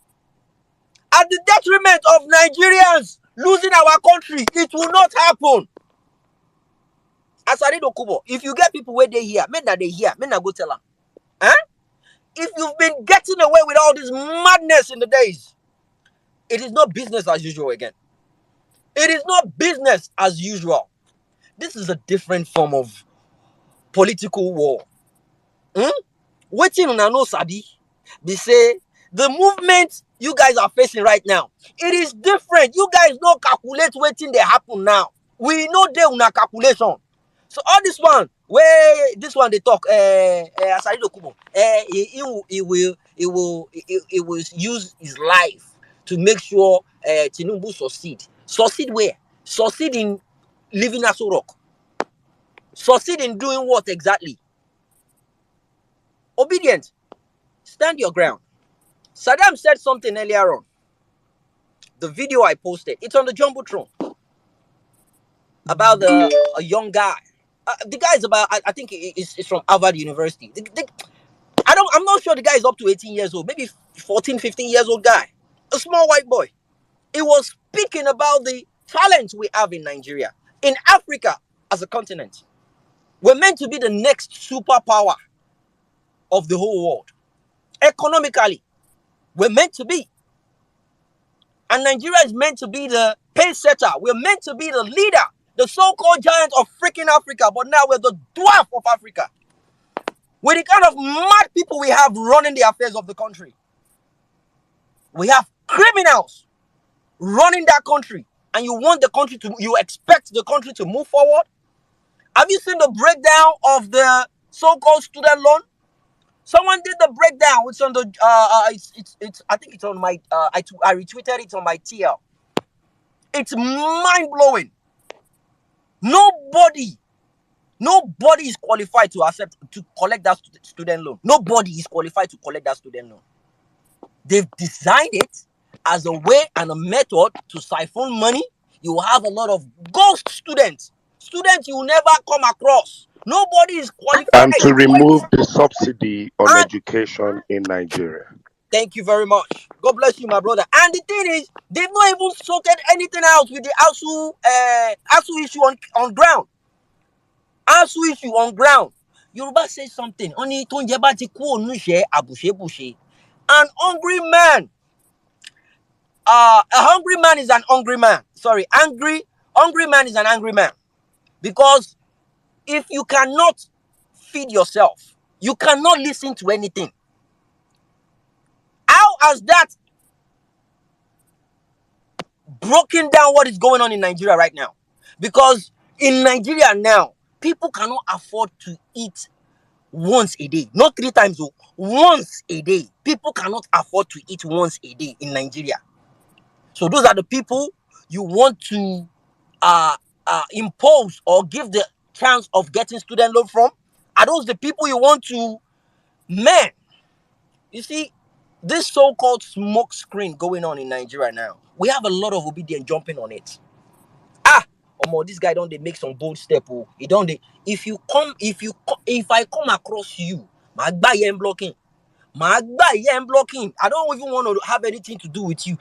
at the detriment of Nigerians losing our country. It will not happen. Asari Dokubo, if you get people where they hear, men that they hear, men that go tell them. Huh? If you've been getting away with all this madness in the days, it is not business as usual again. It is not business as usual. This is a different form of political war. Waiting on no sabi. They say the movement you guys are facing right now, it is different. You guys don't calculate waiting they happen now. We know they una calculation. So all this one, where this one they talk, Asari Dokubo, he will use his life to make sure Tinubu succeed. Succeed where? Succeed in living Aso Rock. Succeed in doing what exactly? Obedient. Stand your ground. Saddam said something earlier on. The video I posted, it's on the Jumbotron. about a young guy. The guy is about, I think it's from Harvard University. I'm not sure the guy is up to 18 years old, maybe 14, 15 years old guy. A small white boy. He was speaking about the talent we have in Nigeria, in Africa as a continent. We're meant to be the next superpower of the whole world. Economically, we're meant to be. And Nigeria is meant to be the pace setter. We're meant to be the leader, the so-called giant of freaking Africa. But now we're the dwarf of Africa. With the kind of mad people we have running the affairs of the country. We have criminals running that country. And you expect the country to move forward? Have you seen the breakdown of the so-called student loan? Someone did the breakdown. It's on the I think it's on my I retweeted it on my TL. It's mind blowing. Nobody is qualified to collect that student loan. Nobody is qualified to collect that student loan. They've designed it as a way and a method to siphon money. You have a lot of ghost students you will never come across. Nobody is qualified. And to remove the subsidy on education in Nigeria. Thank you very much. God bless you, my brother. And the thing is, they've not even sorted anything out with the ASU issue on ground. ASU issue on ground. Yoruba says something. An hungry man. A hungry man is an hungry man. Sorry, hungry man is an angry man. Because if you cannot feed yourself, you cannot listen to anything. How has that broken down what is going on in Nigeria right now? Because in Nigeria now, people cannot afford to eat once a day. Not 3 times, once a day. People cannot afford to eat once a day in Nigeria. So those are the people you want to impose or give the chance of getting student loan from. Are those the people you want to? Man, you see, this so-called smoke screen going on in Nigeria now, we have a lot of obedience jumping on it. This guy don't they make some bold step. He don't they, if I come across you, my blocking. I don't even want to have anything to do with you.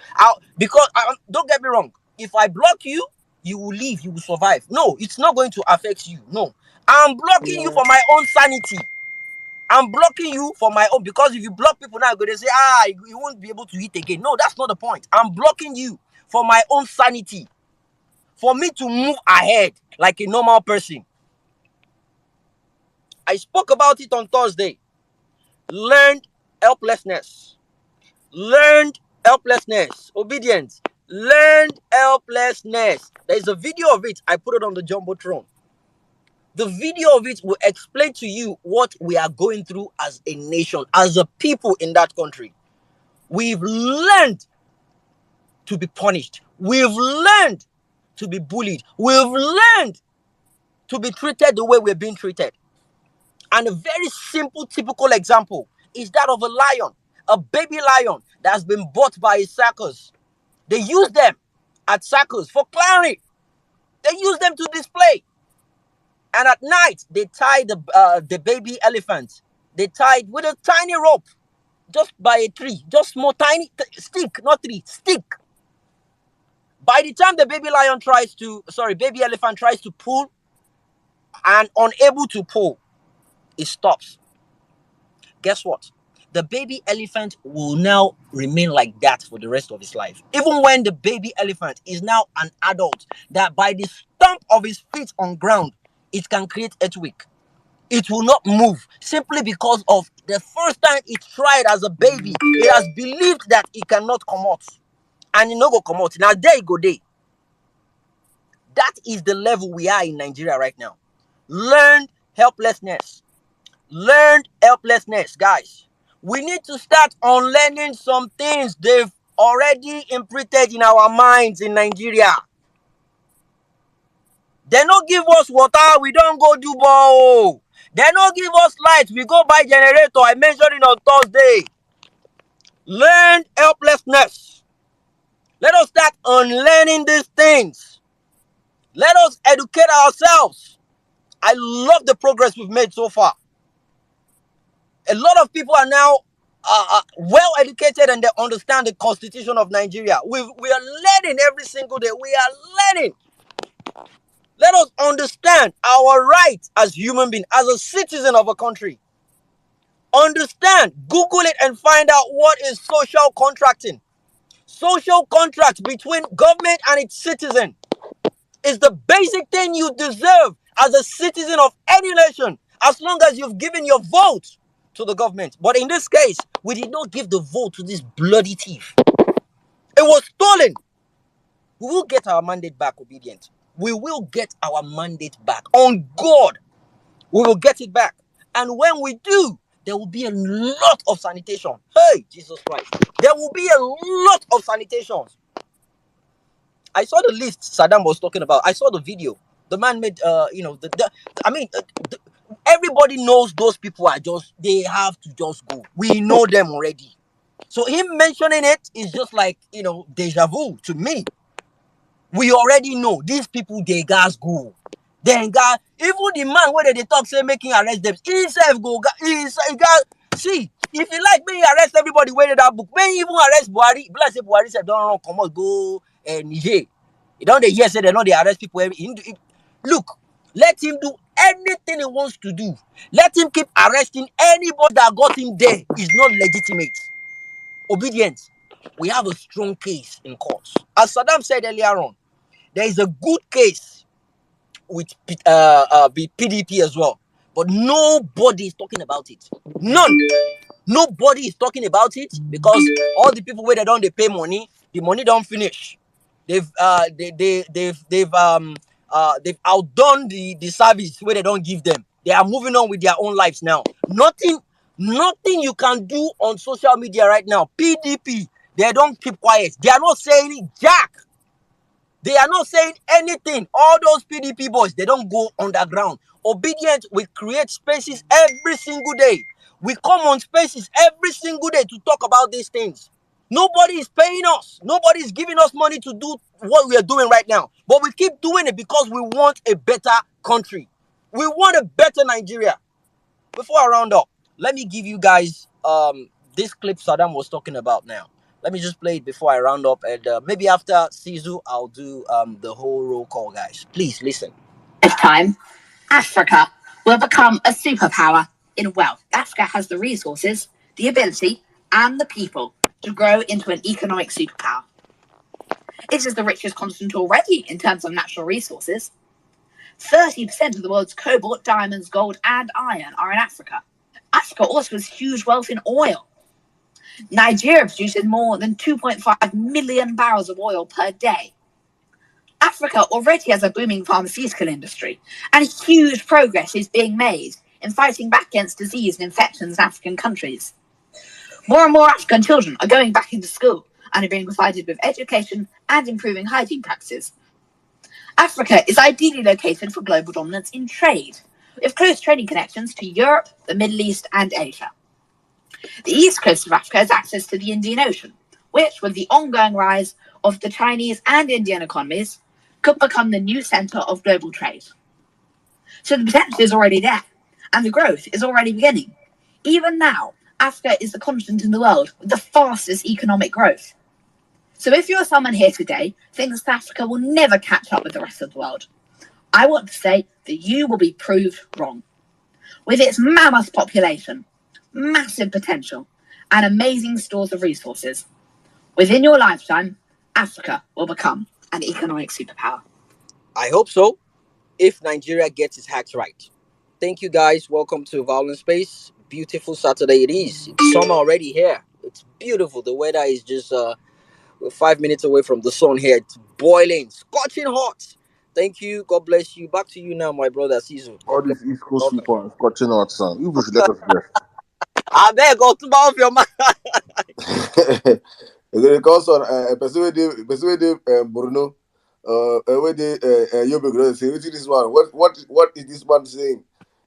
Because don't get me wrong. If I block you, you will leave, you will survive. No, it's not going to affect you. No, I'm blocking you for my own sanity. I'm blocking you for my own, because if you block people now, they say, you won't be able to eat again. No, that's not the point. I'm blocking you for my own sanity, for me to move ahead like a normal person. I spoke about it on Thursday. Learned helplessness. Obedience. Learned helplessness. There's a video of it. I put it on the Jumbotron. The video of it will explain to you what we are going through as a nation, as a people in that country. We've learned to be punished. We've learned to be bullied. We've learned to be treated the way we're being treated. And a very simple, typical example is that of a lion, a baby lion that has been bought by a circus. They use them at circus for clowning. They use them to display. And at night, they tie the baby elephant. They tied with a tiny rope, just by a tree, just small tiny stick, not tree, stick. By the time the baby elephant tries to pull and unable to pull, it stops. Guess what? The baby elephant will now remain like that for the rest of his life. Even when the baby elephant is now an adult, that by the stump of his feet on ground, it can create earthquake. It will not move simply because of the first time it tried as a baby, it has believed that it cannot come out. And it no go come out. Now there you go there. That is the level we are in Nigeria right now. Learned helplessness. Learned helplessness, guys. We need to start unlearning some things they've already imprinted in our minds in Nigeria. They don't give us water, we don't go do borehole. They don't give us light, we go buy generator. I mentioned it on Thursday. Learned helplessness. Let us start unlearning these things. Let us educate ourselves. I love the progress we've made so far. A lot of people are now well educated and they understand the constitution of Nigeria. We are learning every single day. We are learning. Let us understand our rights as human beings, as a citizen of a country. Understand, Google it and find out what is social contracting. Social contract between government and its citizen is the basic thing you deserve as a citizen of any nation, as long as you've given your vote to the government. But in this case, we did not give the vote to this bloody thief. It was stolen. We will get our mandate back, obedient. We will get our mandate back. On God, we will get it back. And when we do, there will be a lot of sanitation. Hey, Jesus Christ. There will be a lot of sanitations. I saw the list Saddam was talking about. I saw the video. The man made, everybody knows those people are just, they have to just go. We know them already. So him mentioning it is just like, deja vu to me. We already know these people, they guys go. Then God, even the man where they talk say making arrest them, he self go. See, if you like me, arrest everybody. Where that book? When even arrest Buhari, bless say Buhari said don't run, come on, go Niger. You don't they hear say they know they arrest people. Look, let him do anything he wants to do. Let him keep arresting anybody that got him there. Is not legitimate. Obedience. We have a strong case in courts. As Saddam said earlier on, there is a good case with PDP as well. But nobody is talking about it. None. Nobody is talking about it because all the people where they pay money, the money don't finish. They've outdone the service where they don't give them. They are moving on with their own lives now. Nothing you can do on social media right now. PDP, they don't keep quiet. They are not saying jack. They are not saying anything. All those PDP boys, they don't go underground. Obedient, we create spaces every single day. We come on spaces every single day to talk about these things. Nobody is paying us. Nobody is giving us money to do what we are doing right now. But we keep doing it because we want a better country. We want a better Nigeria. Before I round up, let me give you guys this clip Saddam was talking about now. Let me just play it before I round up, and maybe after Sizu, I'll do the whole roll call, guys. Please listen. This time, Africa will become a superpower in wealth. Africa has the resources, the ability, and the people to grow into an economic superpower. It is the richest continent already in terms of natural resources. 30% of the world's cobalt, diamonds, gold, and iron are in Africa. Africa also has huge wealth in oil. Nigeria produces more than 2.5 million barrels of oil per day. Africa already has a booming pharmaceutical industry, and huge progress is being made in fighting back against disease and infections in African countries. More and more African children are going back into school and are being provided with education and improving hygiene practices. Africa is ideally located for global dominance in trade, with close trading connections to Europe, the Middle East, and Asia. The east coast of Africa has access to the Indian Ocean, which, with the ongoing rise of the Chinese and Indian economies, could become the new centre of global trade. So the potential is already there, and the growth is already beginning. Even now, Africa is the continent in the world with the fastest economic growth. So if you're someone here today who thinks that Africa will never catch up with the rest of the world, I want to say that you will be proved wrong. With its mammoth population, massive potential, and amazing stores of resources, within your lifetime, Africa will become an economic superpower. I hope so, if Nigeria gets its act right. Thank you, guys. Welcome to Vawulence Space. Beautiful Saturday it is. It's summer already here. It's beautiful. The weather is just we're 5 minutes away from the sun here. It's boiling, scorching hot. Thank you. God bless you. Back to you now, my brother Caesar. All these East Coast people are scorching hot sun. You should let us rest. I beg, go to off your mind. It comes on person wey dey Bruno, wey dey Yobe go say wetin this one. What is this man saying?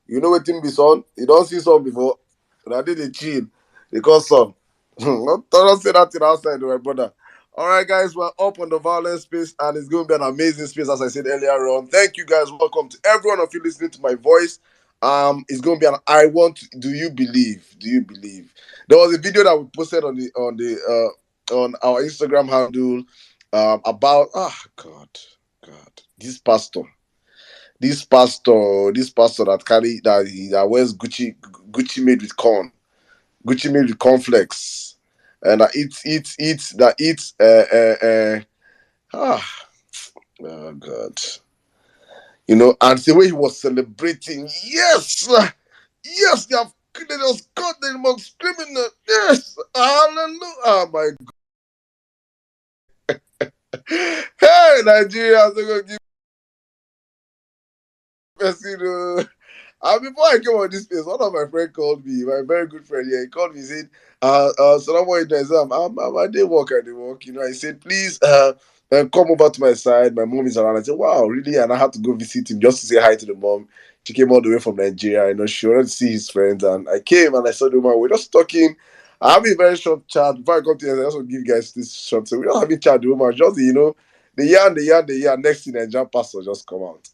You know wetin be son? You don't see son before. Na dey chill. They call son. Don't say that thing outside, my brother. All right, guys, we're up on the violence space, and it's going to be an amazing space, as I said earlier on. Thank you, guys. Welcome to every one of you listening to my voice. It's going to be an do you believe? Do you believe? There was a video that we posted on our Instagram handle about God, this pastor that wears Gucci made with corn, Gucci made with cornflakes, and that eats oh God. And the way he was celebrating, yes, they have just caught the most criminal, yes, hallelujah, oh my God. Hey, Nigeria, they're gonna give person. Before I came on this place, one of my friends called me, my very good friend here. He called me, he said, so I'm what you doing? I did work, I said, please, come over to my side. My mom is around. I said, wow, really? And I had to go visit him just to say hi to the mom. She came all the way from Nigeria. She wanted to see his friends. And I came and I saw the woman. We're just talking. I have a very short chat. Before I come to you, I also give you guys this short. So we're not having chat with the woman. Just, the year. Next thing, Nigerian pastor just come out.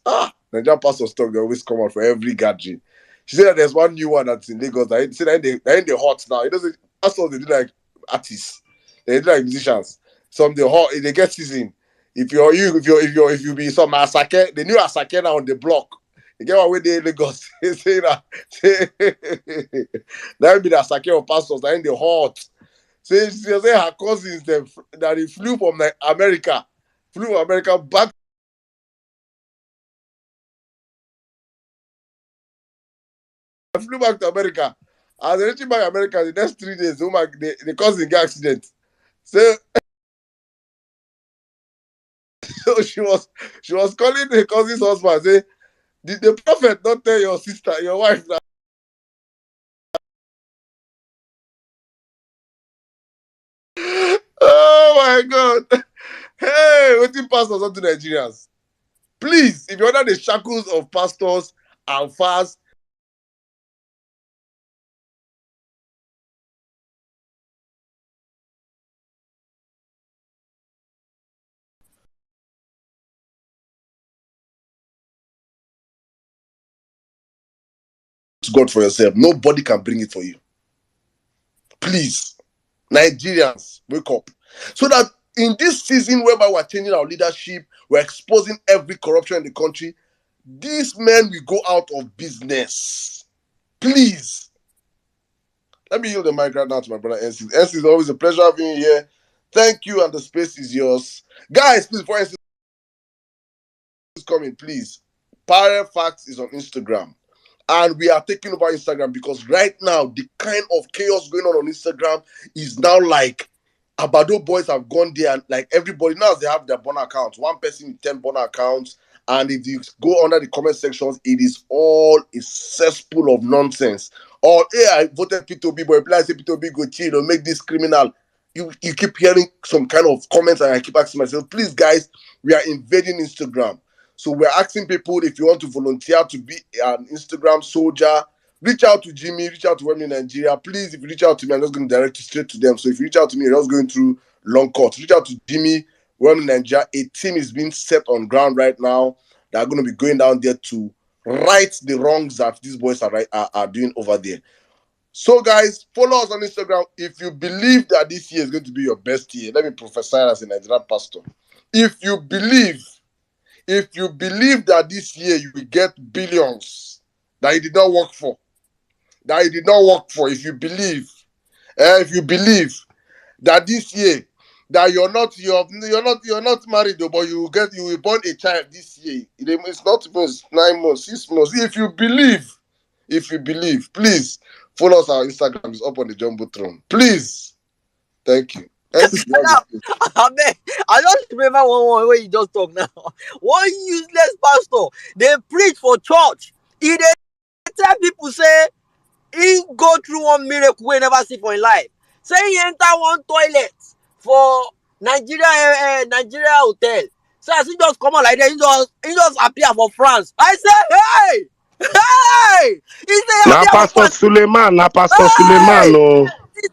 Nigerian pastors talk, they always come out for every gathering. She said that there's one new one that's in Lagos. She said they're in the hot now. It doesn't. Pastors, they do like artists. They do like musicians. Some they hot. They get season. If you be some Asake, the new Asake now on the block. You get one way they in Lagos. They say that. That would be the Asake of pastors. They're in the hot. So she say her cousins that they flew from America back. Flew back to America. As they reaching back America, the next 3 days, the cousin get accident. So, so she was calling the cousin's husband, say, did the prophet not tell your sister, your wife that? Oh my God. Hey, waiting pastors onto Nigerians. Please, if you're under the shackles of pastors and fasts, to God for yourself. Nobody can bring it for you. Please, Nigerians, wake up. So that in this season whereby we're changing our leadership, we're exposing every corruption in the country, these men will go out of business. Please. Let me yield the mic right now to my brother NC. NC, is always a pleasure having you here. Thank you, and the space is yours. Guys, please, before NC is coming, please. Parallel Facts is on Instagram. And we are taking over Instagram because right now, the kind of chaos going on Instagram is now like Abado boys have gone there, and like everybody now they have their burner accounts. One person with 10 burner accounts. And if you go under the comment sections, it is all a cesspool of nonsense. Or, hey, I voted P2B, but I say P2B go chill or make this criminal. You keep hearing some kind of comments, and I keep asking myself, please, guys, we are invading Instagram. So we're asking people if you want to volunteer to be an Instagram soldier, reach out to Jimmy, reach out to Women in Nigeria. Please, if you reach out to me, I'm just going to direct you straight to them. So if you reach out to me, you're just going through long cuts. Reach out to Jimmy, Women in Nigeria. A team is being set on ground right now that are going to be going down there to right the wrongs that these boys are doing over there. So, guys, follow us on Instagram. If you believe that this year is going to be your best year, let me prophesy as a Nigerian pastor. If you believe that this year you will get billions that you did not work for, if you believe that this year that you're not married though, but you will born a child this year. It's not even 9 months, 6 months. If you believe, please follow us. Our Instagram is up on the Jumbotron. Please, thank you. I just remember one way you just talk now. One useless pastor, they preach for church. He tell people say he go through one miracle we never see for his life. Say he enter one toilet for Nigeria hotel. So as he just come on like that, he just appear for France. I say, hey! He say Na appear for Pastor France. Suleiman, Hey! oh. He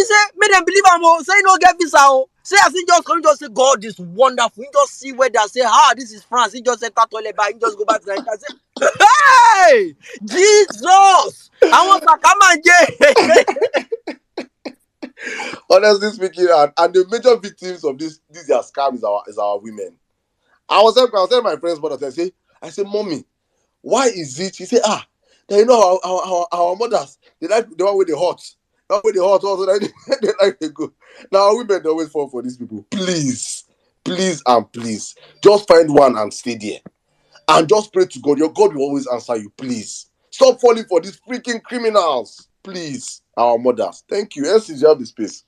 say, make them believe him. Say he no get visa. Say as he just come, just say God is wonderful. He just see where they say, this is France. He just enter toilet bar. He just go back to Nigeria. Say, hey, Jesus! I want to come and Honestly speaking, and the major victims of this their scam is our women. I was telling my friend's mother, I say, mommy, why is it? She said, then you know our mothers, they like the one with the hot. Not with the hot also, they like the good. Now women they always fall for these people. Please, please and please, just find one and stay there. And just pray to God. Your God will always answer you. Please. Stop falling for these freaking criminals. Please. Our mothers. Thank you. Yes, you have the space.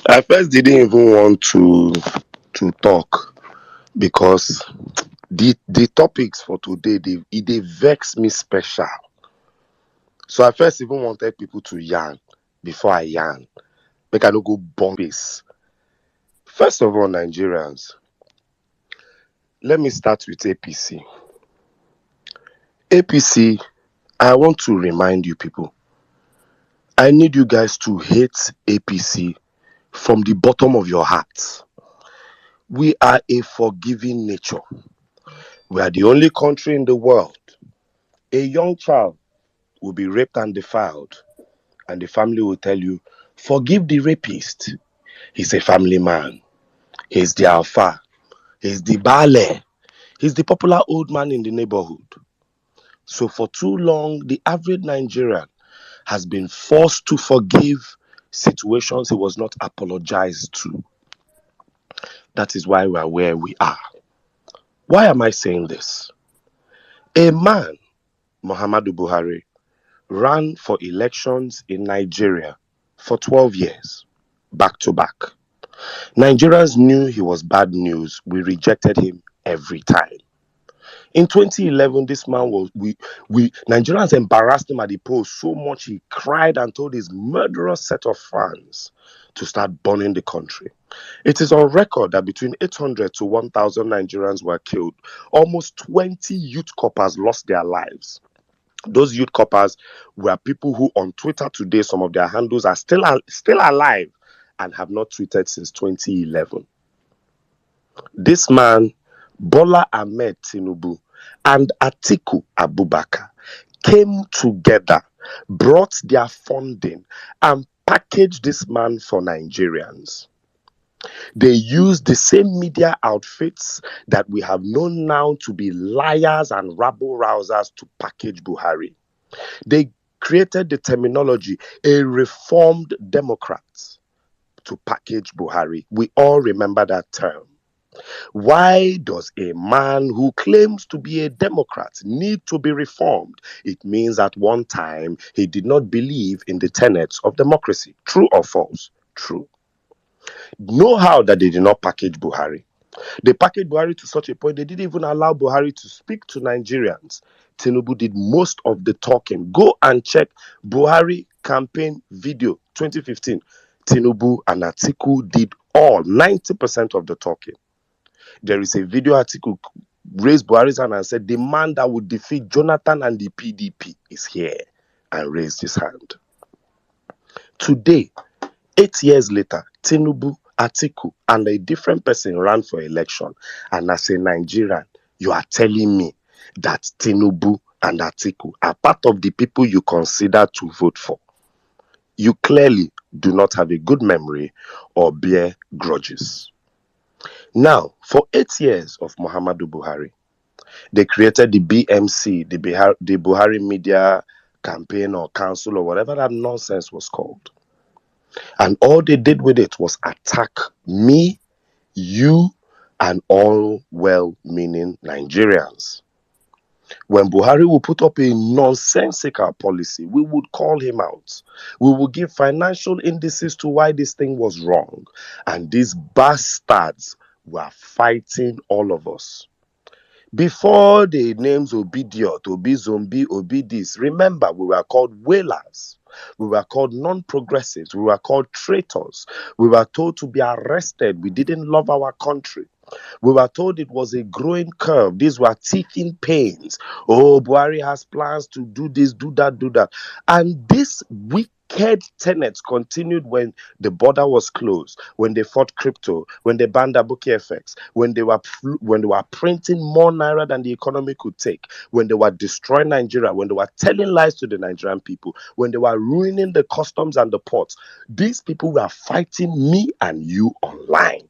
I first didn't even want to talk because the topics for today they vex me special. So I first even wanted people to yarn before I yarn. Make I no go bomb base. First of all, Nigerians, let me start with APC. APC, I want to remind you people, I need you guys to hate APC from the bottom of your hearts. We are a forgiving nature. We are the only country in the world. A young child will be raped and defiled, and the family will tell you, forgive the rapist. He's a family man. He's the alpha. He's the bale. He's the popular old man in the neighborhood. So for too long, the average Nigerian has been forced to forgive situations he was not apologized to. That is why we are where we are. Why am I saying this? A man, Muhammadu Buhari, ran for elections in Nigeria for 12 years, back to back. Nigerians knew he was bad news. We rejected him every time. In 2011, this man Nigerians embarrassed him at the polls so much he cried and told his murderous set of fans to start burning the country. It is on record that between 800 to 1,000 Nigerians were killed. Almost 20 youth coppers lost their lives. Those youth coppers were people who on Twitter today, some of their handles are still alive and have not tweeted since 2011. This man, Bola Ahmed Tinubu, and Atiku Abubakar came together, brought their funding, and packaged this man for Nigerians. They used the same media outfits that we have known now to be liars and rabble-rousers to package Buhari. They created the terminology, a reformed Democrat, to package Buhari. We all remember that term. Why does a man who claims to be a Democrat need to be reformed? It means at one time he did not believe in the tenets of democracy. True or false? True. Know how that they did not package Buhari. They packaged Buhari to such a point they didn't even allow Buhari to speak to Nigerians. Tinubu did most of the talking. Go and check Buhari campaign video 2015. Tinubu and Atiku did all 90% of the talking. There is a video Atiku raised Buhari's hand and said, the man that would defeat Jonathan and the PDP is here, and raised his hand. Today, 8 years later, Tinubu, Atiku, and a different person ran for election. And as a Nigerian, you are telling me that Tinubu and Atiku are part of the people you consider to vote for. You clearly do not have a good memory or bear grudges. Now, for 8 years of Muhammadu Buhari, they created the BMC, the Buhari Media Campaign or Council or whatever that nonsense was called. And all they did with it was attack me, you, and all well-meaning Nigerians. When Buhari will put up a nonsensical policy, we would call him out. We will give financial indices to why this thing was wrong. And these bastards were fighting all of us. Before the names Obidiot, Obi Zombie, Obi this, remember we were called whalers. We were called non-progressives. We were called traitors. We were told to be arrested. We didn't love our country. We were told it was a growing curve. These were teething pains. Oh, Buhari has plans to do this, do that, do that. And this wicked wicked tenets continued when the border was closed, when they fought crypto, when they banned Abuki FX, when they were printing more naira than the economy could take, when they were destroying Nigeria, when they were telling lies to the Nigerian people, when they were ruining the customs and the ports. These people were fighting me and you online,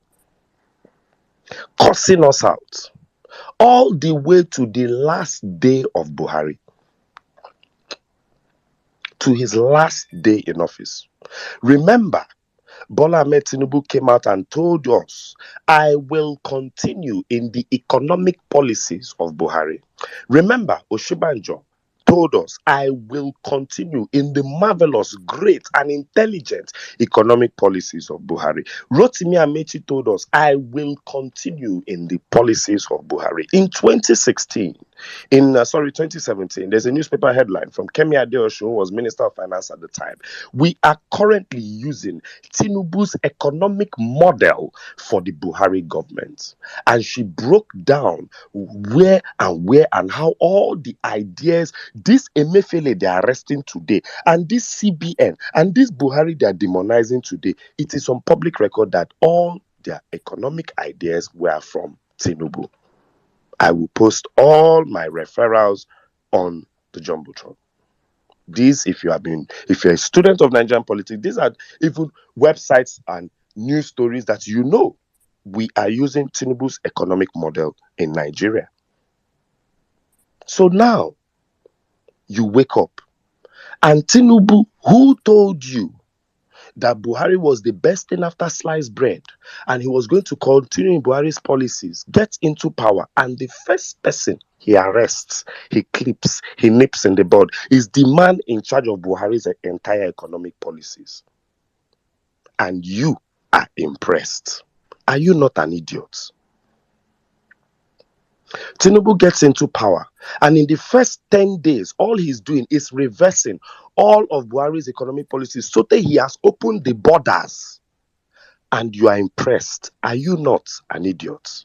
cursing us out, all the way to the last day of Buhari, to his last day in office. Remember, Bola Ahmed Tinubu came out and told us, I will continue in the economic policies of Buhari. Remember, Oshibanjo told us, I will continue in the marvelous, great, and intelligent economic policies of Buhari. Rotimi Amechi told us, I will continue in the policies of Buhari. In 2016, 2017, there's a newspaper headline from Kemi Adeosun, who was Minister of Finance at the time. We are currently using Tinubu's economic model for the Buhari government. And she broke down where and how all the ideas, this Emefiele they are arresting today, and this CBN, and this Buhari they are demonizing today, it is on public record that all their economic ideas were from Tinubu. I will post all my referrals on the Jumbotron. These, if you're a student of Nigerian politics, these are even websites and news stories that you know. We are using Tinubu's economic model in Nigeria. So now you wake up, and Tinubu, who told you that Buhari was the best thing after sliced bread, and he was going to continue in Buhari's policies, gets into power, and the first person he arrests, he clips, he nips in the bud, is the man in charge of Buhari's entire economic policies. And you are impressed. Are you not an idiot? Tinubu gets into power, and in the first 10 days, all he's doing is reversing all of Buhari's economic policies so that he has opened the borders. And you are impressed. Are you not an idiot?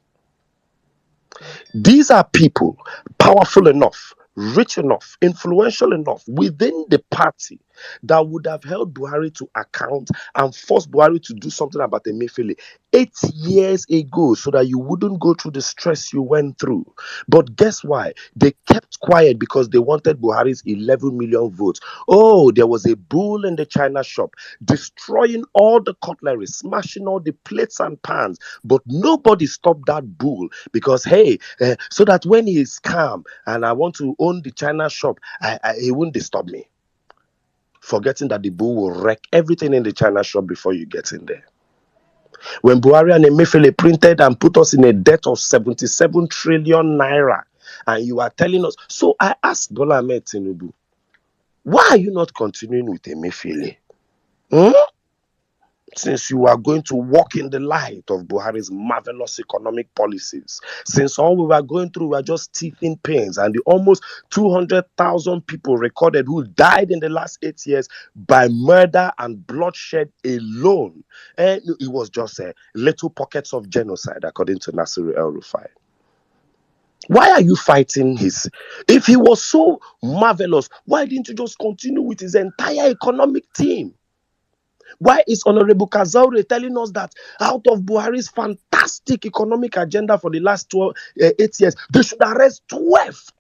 These are people powerful enough, rich enough, influential enough within the party that would have held Buhari to account and forced Buhari to do something about Emefiele 8 years ago so that you wouldn't go through the stress you went through. But guess why? They kept quiet because they wanted Buhari's 11 million votes. Oh, there was a bull in the China shop destroying all the cutlery, smashing all the plates and pans, but nobody stopped that bull because, hey, so that when he is calm and I want to own the China shop, he won't disturb me. Forgetting that the bull will wreck everything in the China shop before you get in there. When Buhari and Emefiele printed and put us in a debt of 77 trillion naira, and you are telling us, so I asked Bola Ahmed Tinubu, why are you not continuing with Emefiele? Since you are going to walk in the light of Buhari's marvelous economic policies, since all we were going through were just teething pains, and the almost 200,000 people recorded who died in the last 8 years by murder and bloodshed alone, and it was just little pockets of genocide, according to Nasir El-Rufai. Why are you fighting his? If he was so marvelous, why didn't you just continue with his entire economic team? Why is Honorable Kazaure telling us that out of Buhari's fantastic economic agenda for the last 8 years, they should arrest 12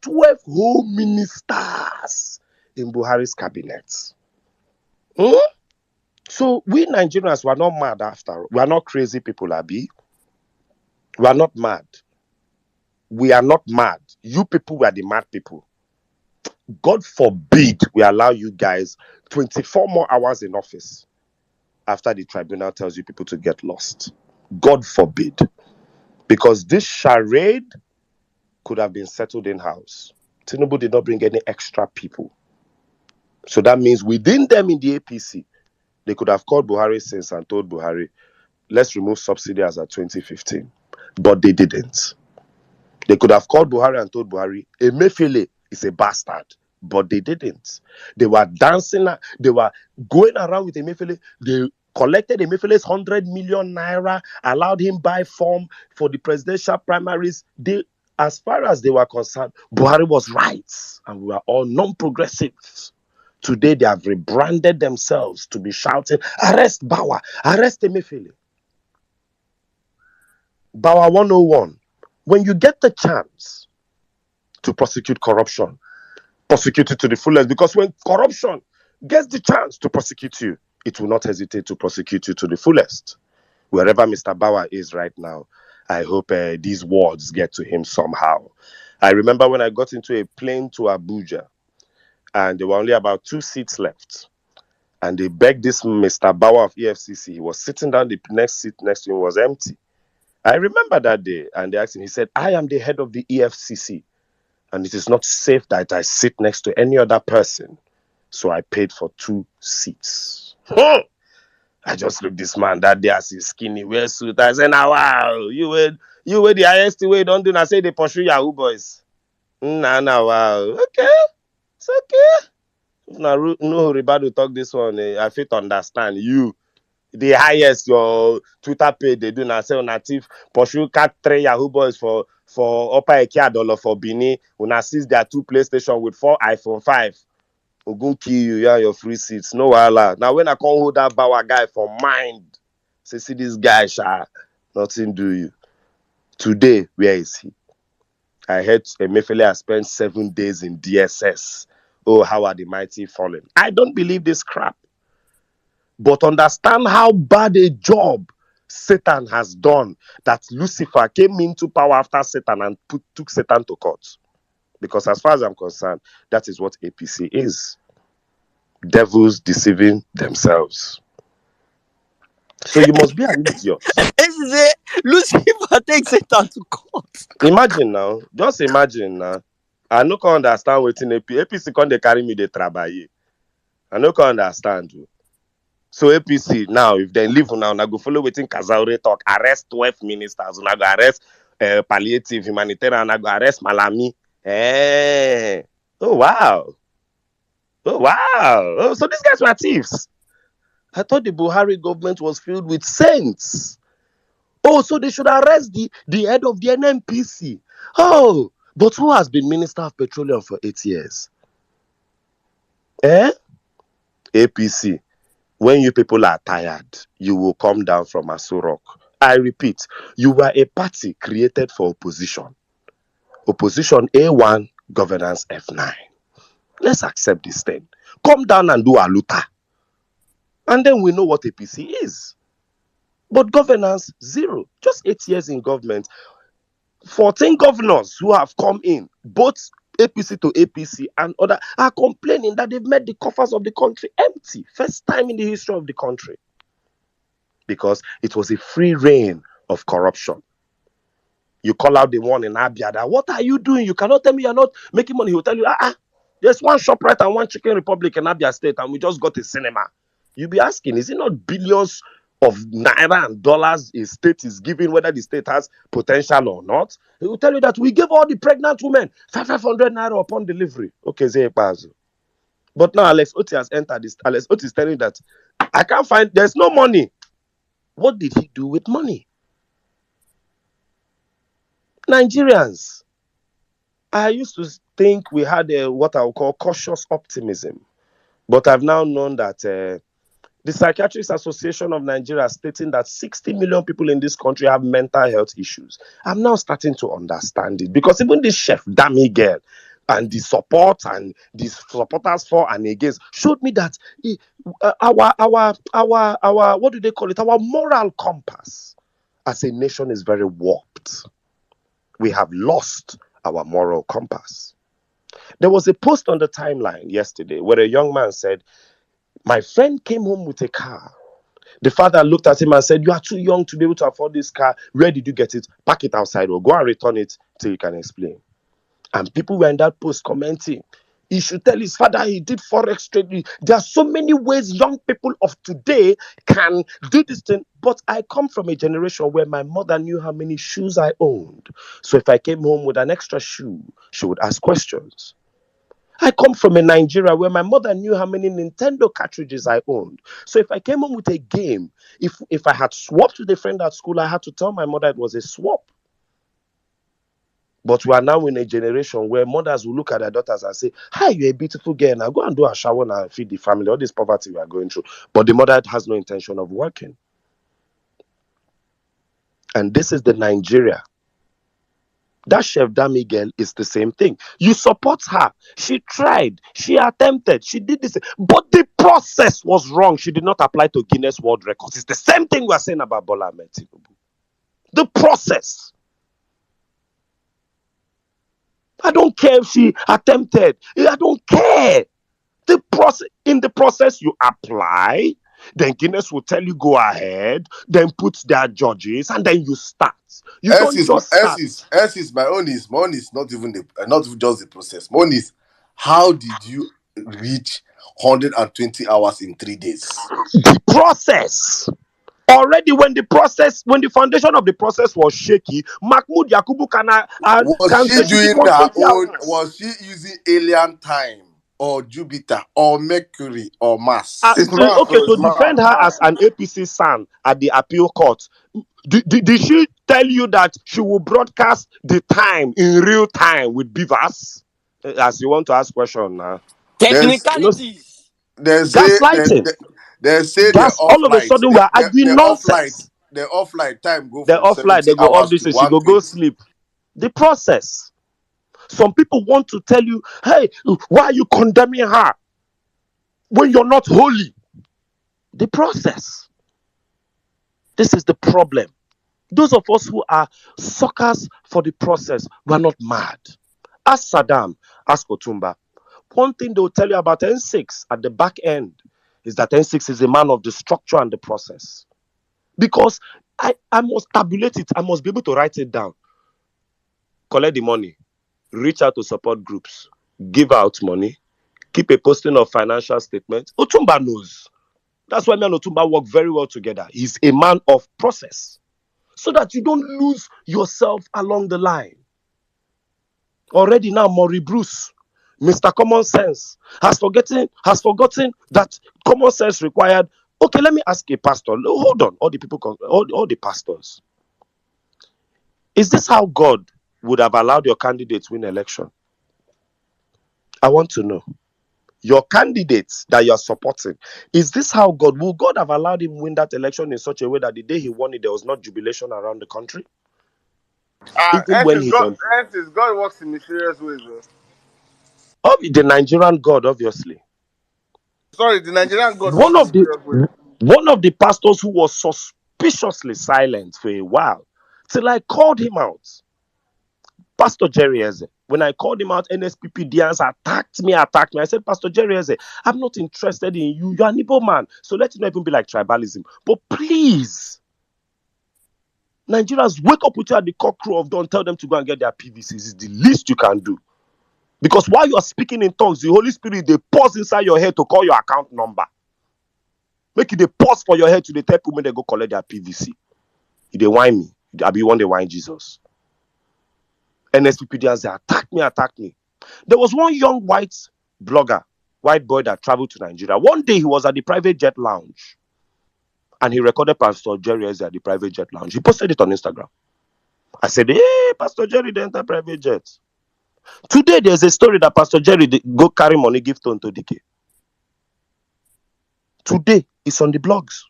home ministers in Buhari's cabinet? So we Nigerians were not mad after. We are not crazy people, Abi. We are not mad. We are not mad. You people were the mad people. God forbid we allow you guys 24 more hours in office after the tribunal tells you people to get lost. God forbid. Because this charade could have been settled in-house. Tinubu did not bring any extra people. So that means within them in the APC, they could have called Buhari since and told Buhari, let's remove subsidy as at 2015. But they didn't. They could have called Buhari and told Buhari, Emefiele is a bastard. But they didn't. They were dancing, they were going around with Emefiele. They collected Emefiele's 100 million naira, allowed him buy form for the presidential primaries. As far as they were concerned, Buhari was right. And we were all non-progressives Today they have rebranded themselves to be shouting, arrest Bawa, arrest Emefiele. Bawa 101. When you get the chance to prosecute corruption, prosecute it to the fullest, because when corruption gets the chance to prosecute you, it will not hesitate to prosecute you to the fullest. Wherever Mr. Bawa is right now, I hope these words get to him somehow. I remember when I got into a plane to Abuja, and there were only about 2 seats left. And they begged this Mr. Bawa of EFCC. He was sitting down, the next seat next to him was empty. I remember that day, and they asked him, he said, I am the head of the EFCC, and it is not safe that I sit next to any other person. So I paid for 2 seats. I just looked this man that day as his skinny wear suit. I said, now wow, you were the highest way, don't do. I say they pursue Yahoo boys. Nah, wow. Okay, it's okay. If no Ribadu talk this one, I fit understand you. The highest your Twitter page they do now say native pursue cat 3 Yahoo boys for Upper Ekiadolo for Bini. Una seize their 2 PlayStation with 4 iPhone 5. We'll go kill you, yeah, your free seats. No wahala. Now when I call hold that Bawa guy for mind, say see this guy, nothing do you. Today, where is he? I heard Emefiele has spent 7 days in DSS. Oh, how are the mighty fallen? I don't believe this crap. But understand how bad a job Satan has done, that Lucifer came into power after Satan and took Satan to court. Because as far as I'm concerned, that is what APC is. Devils deceiving themselves. So you must be an idiot. Lucifer takes Satan to court. Imagine now. Just imagine now. I no can understand wetin APC come dey carry me dey trabaye. I no can understand. So APC now, if they leave now, go follow wetin Kazaure talk, arrest 12 ministers, una go arrest palliative, humanitarian, una go arrest Malami. Oh wow. Oh wow. Oh, so these guys were thieves. I thought the Buhari government was filled with saints. Oh, so they should arrest the head of the NNPC. Oh, but who has been Minister of Petroleum for 8 years? APC. When you people are tired, you will come down from Aso Rock. I repeat, you were a party created for opposition. Opposition A1, governance F9. Let's accept this thing. Come down and do Aluta. And then we know what APC is. But governance, 0. Just 8 years in government. 14 governors who have come in, both APC to APC and other, are complaining that they've made the coffers of the country empty. First time in the history of the country. Because it was a free reign of corruption. You call out the one in Abia that, what are you doing? You cannot tell me you're not making money. He will tell you, there's one ShopRite and one Chicken Republic in Abia State and we just got a cinema. You'll be asking, is it not billions of naira and dollars a state is giving, whether the state has potential or not? He will tell you that we give all the pregnant women 500 naira upon delivery. Okay, Zepazo. But now Alex Oti has entered this. Alex Oti is telling you that I can't find, there's no money. What did he do with money? Nigerians, I used to think we had what I would call cautious optimism. But I've now known that the Psychiatrists Association of Nigeria stating that 60 million people in this country have mental health issues. I'm now starting to understand it, because even this chef, Dami girl, and the support and the supporters for and against showed me that our what do they call it? Our moral compass as a nation is very warped. We have lost our moral compass. There was a post on the timeline yesterday where a young man said, my friend came home with a car. The father looked at him and said, you are too young to be able to afford this car. Where did you get it? Pack it outside or go and return it till you can explain. And people were in that post commenting, he should tell his father he did forex trading. There are so many ways young people of today can do this thing. But I come from a generation where my mother knew how many shoes I owned. So if I came home with an extra shoe, she would ask questions. I come from a Nigeria where my mother knew how many Nintendo cartridges I owned. So if I came home with a game, if I had swapped with a friend at school, I had to tell my mother it was a swap. But we are now in a generation where mothers will look at their daughters and say, hi, you're a beautiful girl. Now go and do a shower and feed the family. All this poverty we are going through. But the mother has no intention of working. And this is the Nigeria. That Chef Dami girl is the same thing. You support her. She tried. She attempted. She did this. But the process was wrong. She did not apply to Guinness World Records. It's the same thing we are saying about Bola Ahmed Tinubu. The process. I don't care if she attempted. I don't care. The process. In the process, you apply. Then Guinness will tell you go ahead. Then put their judges, and then you start. You don't just start. My own is not even not just the process. My own is, how did you reach 120 hours in 3 days? The process. Already when the foundation of the process was shaky, Mahmoud Yakubu can say she did 120 hours. Was she using alien time or Jupiter or Mercury or Mars? To defend her as an APC son at the appeal court, did she tell you that she will broadcast the time in real time with beavers? As you want to ask question now. Technicalities. Gaslighting. They say all of a sudden we are arguing nonsense. They're offline. Time go from offline. They go off this and she go sleep. The process. Some people want to tell you, hey, why are you condemning her when you're not holy? The process. This is the problem. Those of us who are suckers for the process, we are not mad. Ask Saddam, ask Otumba. One thing they will tell you about N6 at the back end is that N6 is a man of the structure and the process. Because I must tabulate it. I must be able to write it down. Collect the money. Reach out to support groups. Give out money. Keep a posting of financial statements. Otumba knows. That's why me and Otumba work very well together. He's a man of process. So that you don't lose yourself along the line. Already now, Maury Bruce, Mr. Common Sense, has forgotten that common sense required. Okay, let me ask a pastor. Hold on, all the pastors. Is this how God would have allowed your candidate to win election? I want to know. Your candidates that you are supporting, is this how will God have allowed him win that election in such a way that the day he won it, there was not jubilation around the country? God works in mysterious ways. The Nigerian God, obviously. Sorry, the Nigerian God. One of the pastors who was suspiciously silent for a while, till I called him out. Pastor Jerry Eze. When I called him out, NSPPDians attacked me. I said, Pastor Jerry Eze, I'm not interested in you. You're an Igbo man. So let it not even be like tribalism. But please, Nigerians, wake up with you at the cockcrow of dawn. Tell them to go and get their PVCs. It's the least you can do. Because while you are speaking in tongues, the Holy Spirit, they pause inside your head to call your account number. Make it they pause for your head to the tell people when they go collect their PVC. If they whine me, I be one they whine Jesus. NSPPDians, they attack me. There was one young white boy that traveled to Nigeria. One day he was at the private jet lounge and he recorded Pastor Jerry Eze at the private jet lounge. He posted it on Instagram. I said, hey, Pastor Jerry, they enter private jet. Today, there's a story that Pastor Jerry go carry money, give to Ntodike. Today, it's on the blogs.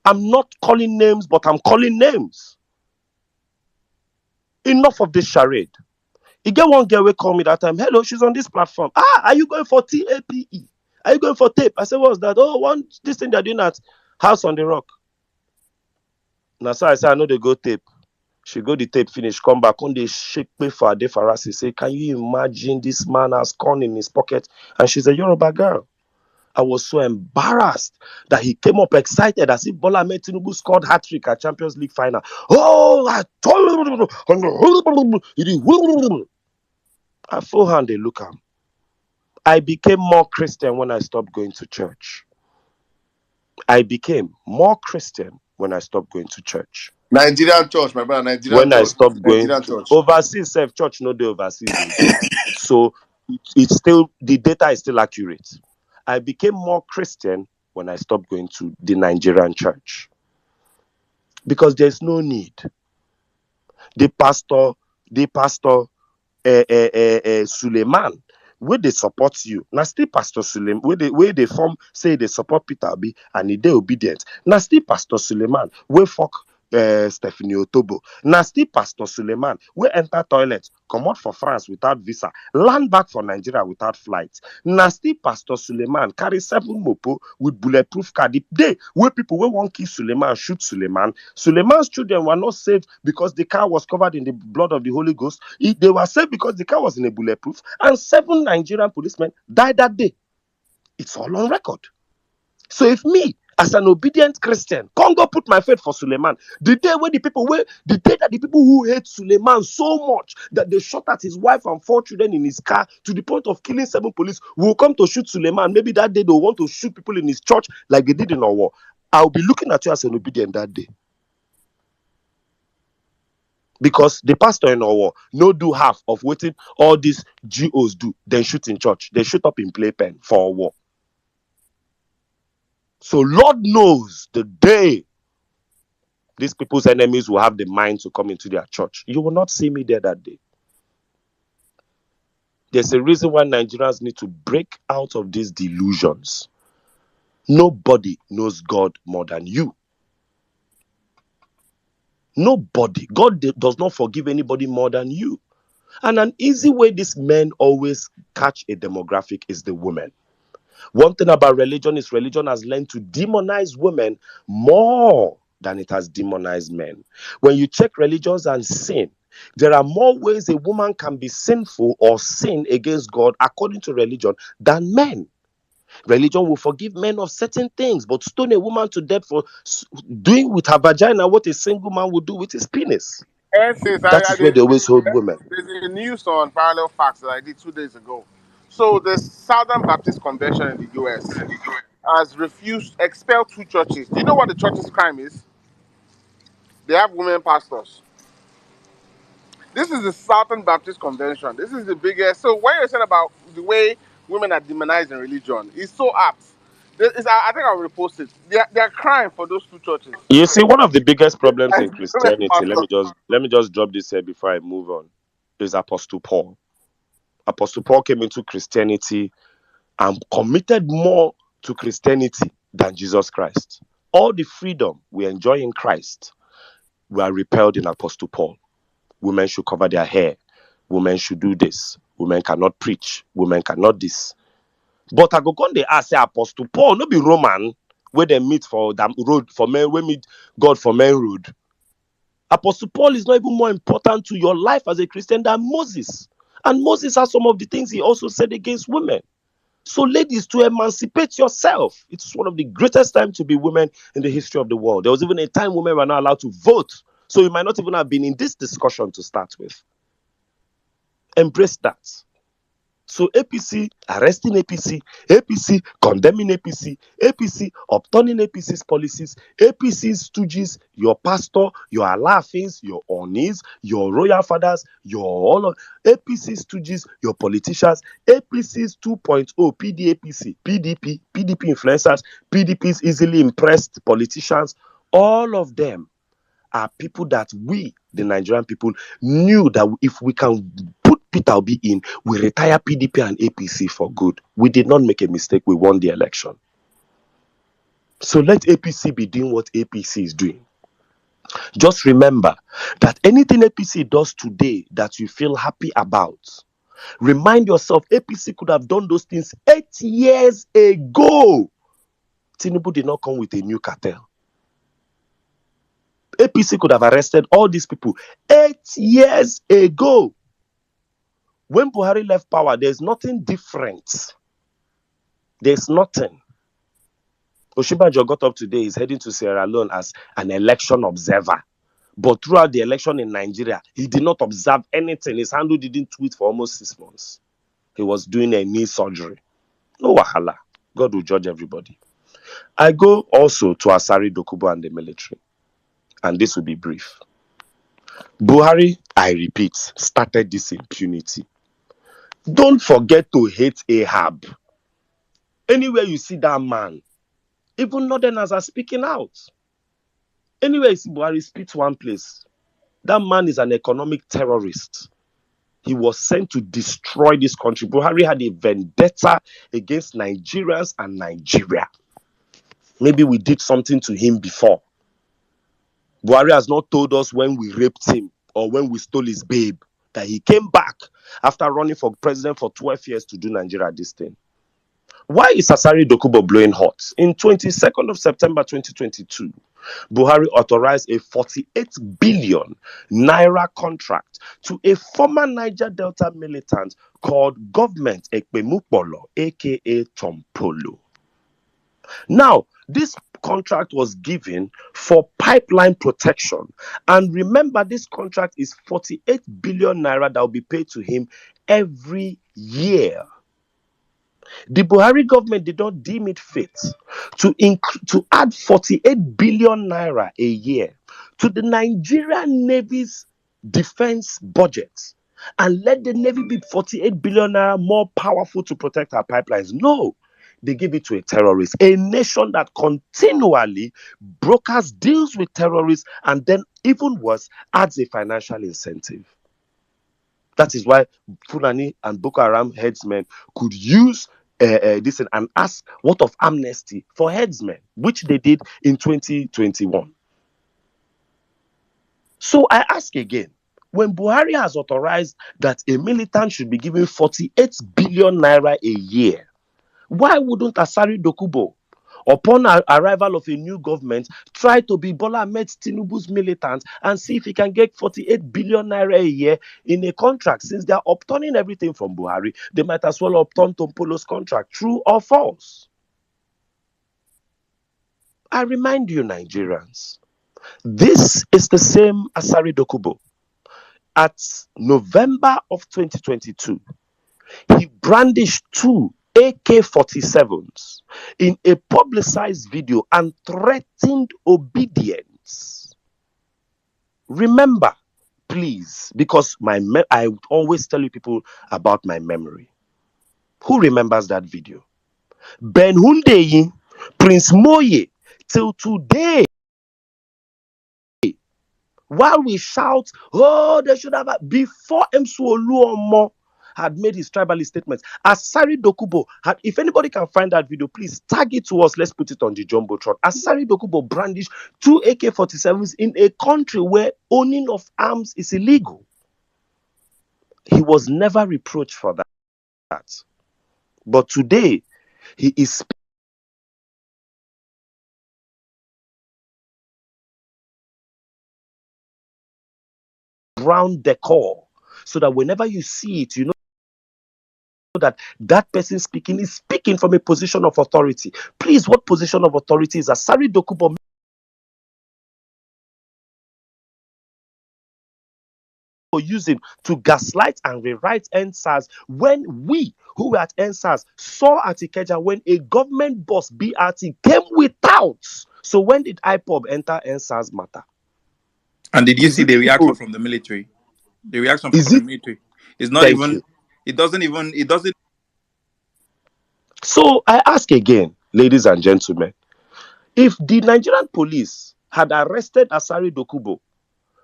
I'm not calling names, but I'm calling names. Enough of this charade. You get one girl who called me that time. Hello, she's on this platform. Are you going for TAPE? Are you going for tape? I said, what's that? Oh, this thing they're doing at House on the Rock. Now, so I said, I know they go tape. She go the tape finish, come back on the shake me for a day for us. He say, can you imagine this man has corn in his pocket? And she's a Yoruba girl. I was so embarrassed that he came up excited as if Bola Ahmed Tinubu scored hat-trick at Champions League final. Oh, I told you. I full hand they look at him. I became more Christian when I stopped going to church. I became more Christian when I stopped going to church. Nigerian church, my brother. When I stopped going to overseas, church, no day overseas. So it's still, the data is still accurate. I became more Christian when I stopped going to the Nigerian church. Because there's no need. The pastor the pastor Suleiman, where they support you. Now still Pastor Suleiman, where they form say they support Peter Obi and they obedient. Now still Pastor Suleiman, where fuck Stephanie Otobo. Now still Pastor Suleiman, where enter toilet, come out for France without visa, land back for Nigeria without flight. Now still Pastor Suleiman carry 7 mopo with bulletproof car. The day where people will want kill Suleiman, shoot Suleiman. Suleiman's children were not saved because the car was covered in the blood of the Holy Ghost. They were saved because the car was in a bulletproof, and 7 Nigerian policemen died that day. It's all on record. So if me, as an obedient Christian, can't go put my faith for Suleiman, the day that the people who hate Suleiman so much that they shot at his wife and 4 children in his car to the point of killing 7 police will come to shoot Suleiman. Maybe that day they'll want to shoot people in his church like they did in our war. I'll be looking at you as an obedient that day. Because the pastor in our war no do half of what all these GOs do. They shoot in church. They shoot up in playpen for a war. So Lord knows the day these people's enemies will have the mind to come into their church. You will not see me there that day. There's a reason why Nigerians need to break out of these delusions. Nobody knows God more than you. Nobody. God does not forgive anybody more than you. And an easy way these men always catch a demographic is the women. One thing about religion is religion has learned to demonize women more than it has demonized men. When you check religions and sin, there are more ways a woman can be sinful or sin against God according to religion than men. Religion will forgive men of certain things, but stone a woman to death for doing with her vagina what a single man would do with his penis. That is where they always hold women. There's a news on Parallel Facts that I did 2 days ago. So the Southern Baptist Convention in the US has expelled 2 churches. Do you know what the church's crime is? They have women pastors. This is the Southern Baptist Convention. This is the biggest. So what you're saying about the way women are demonized in religion is so apt. I think I'll repost it. They're crying for those 2 churches. You see, one of the biggest problems in Women Christianity, pastors. let me just drop this here before I move on, is Apostle Paul. Apostle Paul came into Christianity and committed more to Christianity than Jesus Christ. All the freedom we enjoy in Christ were repelled in Apostle Paul. Women should cover their hair. Women should do this. Women cannot preach. Women cannot this. But I go on they ask Apostle Paul, no be Roman, where they meet for the road for men, we meet God for men road. Apostle Paul is not even more important to your life as a Christian than Moses. And Moses has some of the things he also said against women. So ladies, to emancipate yourself. It's one of the greatest times to be women in the history of the world. There was even a time women were not allowed to vote. So you might not even have been in this discussion to start with. Embrace that. So APC, arresting APC, APC, condemning APC, APC, upturning APC's policies, APC's stooges, your pastor, your Alafins, your Onis, your royal fathers, your all of APC stooges, your politicians, APC's 2.0, PDAPC, PDP, PDP influencers, PDP's easily impressed politicians, all of them are people that we, the Nigerian people, knew that if we can put Peter Obi in, we retire PDP and APC for good. We did not make a mistake. We won the election. So let APC be doing what APC is doing. Just remember that anything APC does today that you feel happy about, remind yourself APC could have done those things 8 years ago. Tinubu did not come with a new cartel. APC could have arrested all these people 8 years ago. When Buhari left power, there's nothing different. There's nothing. Oshibajo got up today, he's heading to Sierra Leone as an election observer. But throughout the election in Nigeria, he did not observe anything. His handle didn't tweet for almost 6 months. He was doing a knee surgery. No wahala. God will judge everybody. I go also to Asari, Dokubo, and the military. And this will be brief. Buhari, I repeat, started this impunity. Don't forget to hate Ahab. Anywhere you see that man, even Northerners are speaking out. Anywhere you see Buhari, spit one place. That man is an economic terrorist. He was sent to destroy this country. Buhari had a vendetta against Nigerians and Nigeria. Maybe we did something to him before. Buhari has not told us when we raped him or when we stole his babe that he came back after running for president for 12 years to do Nigeria this thing. Why is Asari Dokubo blowing hot? In 22nd of September 2022, Buhari authorized a 48 billion naira contract to a former Niger Delta militant called Government Ekpemukpolo, aka Tompolo. Now, this contract was given for pipeline protection. And remember, this contract is 48 billion naira that will be paid to him every year. The Buhari government did not deem it fit to add 48 billion naira a year to the Nigerian Navy's defense budget and let the Navy be 48 billion naira more powerful to protect our pipelines. No, they give it to a terrorist, a nation that continually brokers deals with terrorists and then, even worse, adds a financial incentive. That is why Fulani and Boko Haram headsmen could use this and ask what of amnesty for headsmen, which they did in 2021. So I ask again, when Buhari has authorized that a militant should be given 48 billion naira a year, why wouldn't Asari Dokubo, upon arrival of a new government, try to be Bola Ahmed Tinubu's militant and see if he can get 48 billion naira a year in a contract? Since they are upturning everything from Buhari, they might as well upturn Tompolo's contract. True or false? I remind you, Nigerians, this is the same Asari Dokubo. At November of 2022, he brandished two AK-47s in a publicized video and threatened obedience. Remember, please, because I always tell you people about my memory. Who remembers that video? Ben Hundeyi, Prince Moye, till today, while we shout, oh, they should have, before Msu Oluomo had made his tribalist statements, Asari Dokubo had, if anybody can find that video, please tag it to us. Let's put it on the Jumbotron. Asari Dokubo brandished two AK-47s in a country where owning of arms is illegal. He was never reproached for that. But today, he is brown decor, so that whenever you see it, you know that that person speaking is speaking from a position of authority. Please, what position of authority is Asari Dokubo using to gaslight and rewrite NSAS when we who were at NSAS saw at Ikeja when a government boss BRT came without? So when did IPOB enter NSAS matter? And did you see the reaction from the military? The reaction from the military is not even, it doesn't. So I ask again, ladies and gentlemen, if the Nigerian police had arrested Asari Dokubo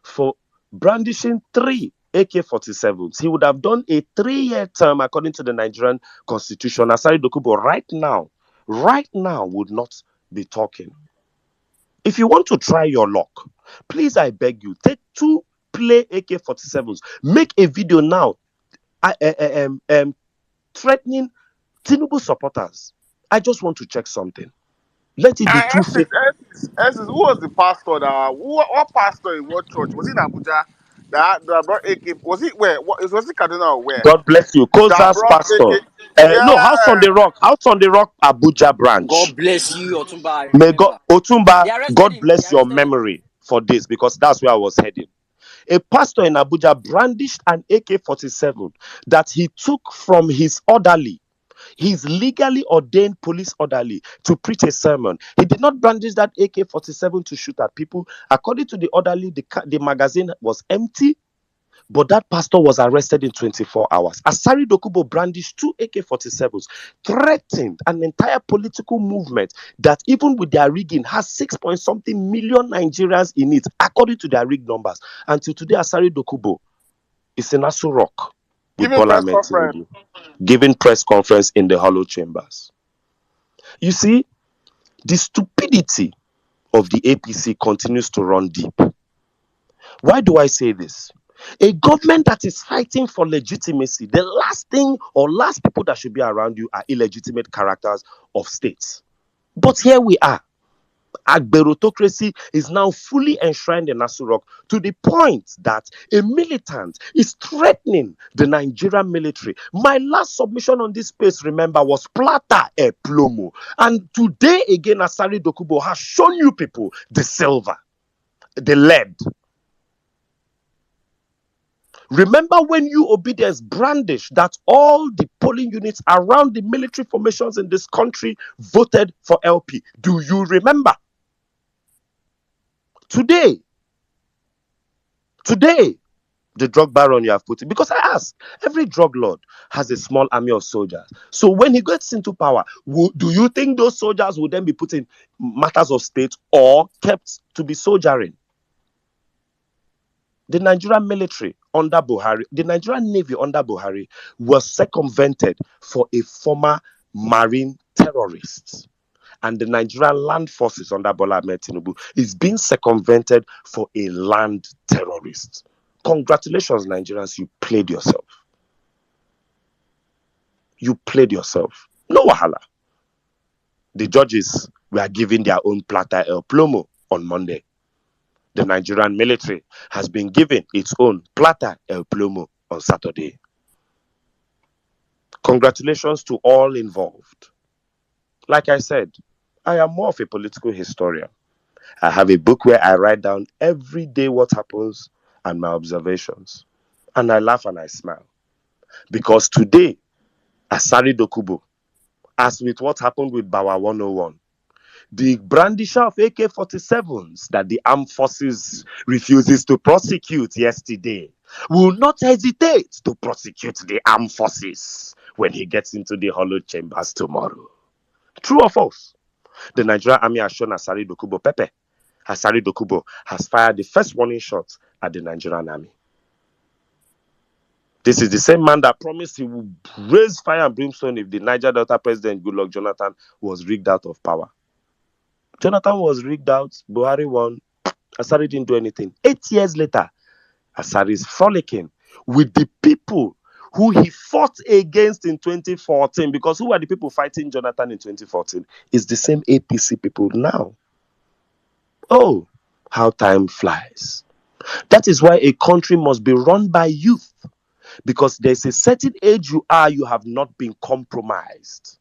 for brandishing 3 AK-47s, he would have done a 3-year term according to the Nigerian constitution. Asari Dokubo right now would not be talking. If you want to try your luck, please, I beg you, take 2 play AK-47s, make a video now threatening Tinubu supporters. I just want to check something. Let it be 2 fake. Who was the pastor what pastor in what church? Was it in Abuja that brought AK? Was it where? Was it Kaduna or where? God bless you. Koza's pastor. No, House on the Rock, Abuja branch. God bless you, Otumba. May God, Otumba, God him. bless your memory for this, because that's where I was heading. A pastor in Abuja brandished an AK-47 that he took from his orderly, his legally ordained police orderly, to preach a sermon. He did not brandish that AK-47 to shoot at people. According to the orderly, the magazine was empty. But that pastor was arrested in 24 hours. Asari Dokubo brandished 2 AK-47s, threatened an entire political movement that even with their rigging has 6-point-something million Nigerians in it, according to their rig numbers. Until today, Asari Dokubo is in Aso Rock with Giving Bola press Ahmed conference. Tinubu, giving press conference in the hollow chambers. You see, the stupidity of the APC continues to run deep. Why do I say this? A government that is fighting for legitimacy, the last thing or last people that should be around you are illegitimate characters of states. But here we are. Agberotocracy is now fully enshrined in Aso Rock to the point that a militant is threatening the Nigerian military. My last submission on this space, remember, was Plata e Plomo. And today again, Asari Dokubo has shown you people the silver, the lead. Remember when you obedience brandished that all the polling units around the military formations in this country voted for LP? Do you remember? Today, the drug baron you have put in, because I ask, every drug lord has a small army of soldiers. So when he gets into power, do you think those soldiers will then be put in matters of state or kept to be soldiering? The Nigerian military under Buhari, the Nigerian Navy under Buhari was circumvented for a former marine terrorist. And the Nigerian land forces under Bola Ahmed Tinubu is being circumvented for a land terrorist. Congratulations, Nigerians, you played yourself. You played yourself. No wahala. The judges were given their own plata el plomo on Monday. The Nigerian military has been given its own plata el plomo on Saturday. Congratulations to all involved. Like I said, I am more of a political historian. I have a book where I write down every day what happens and my observations. And I laugh and I smile. Because today, Asari Dokubo, as with what happened with Bawa 101, the brandisher of AK-47s that the armed forces refuses to prosecute yesterday will not hesitate to prosecute the armed forces when he gets into the hollow chambers tomorrow. True or false? The Nigerian army has shown Asari Dokubo Pepe. Asari Dokubo has fired the first warning shot at the Nigerian army. This is the same man that promised he would raise fire and brimstone if the Niger Delta president, Goodluck Jonathan, was rigged out of power. Jonathan was rigged out, Buhari won, Asari didn't do anything. 8 years later, Asari is frolicking with the people who he fought against in 2014. Because who are the people fighting Jonathan in 2014? It's the same APC people now. Oh, how time flies. That is why a country must be run by youth. Because there's a certain age you have not been compromised.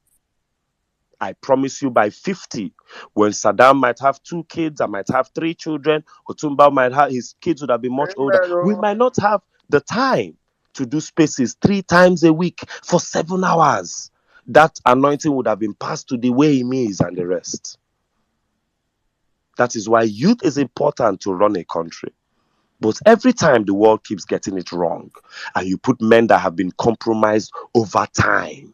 I promise you by 50, when Saddam might have 2 kids, I might have 3 children, Otumba might have, his kids would have been much older. We might not have the time to do spaces 3 times a week for 7 hours. That anointing would have been passed to the way is and the rest. That is why youth is important to run a country. But every time the world keeps getting it wrong, and you put men that have been compromised over time,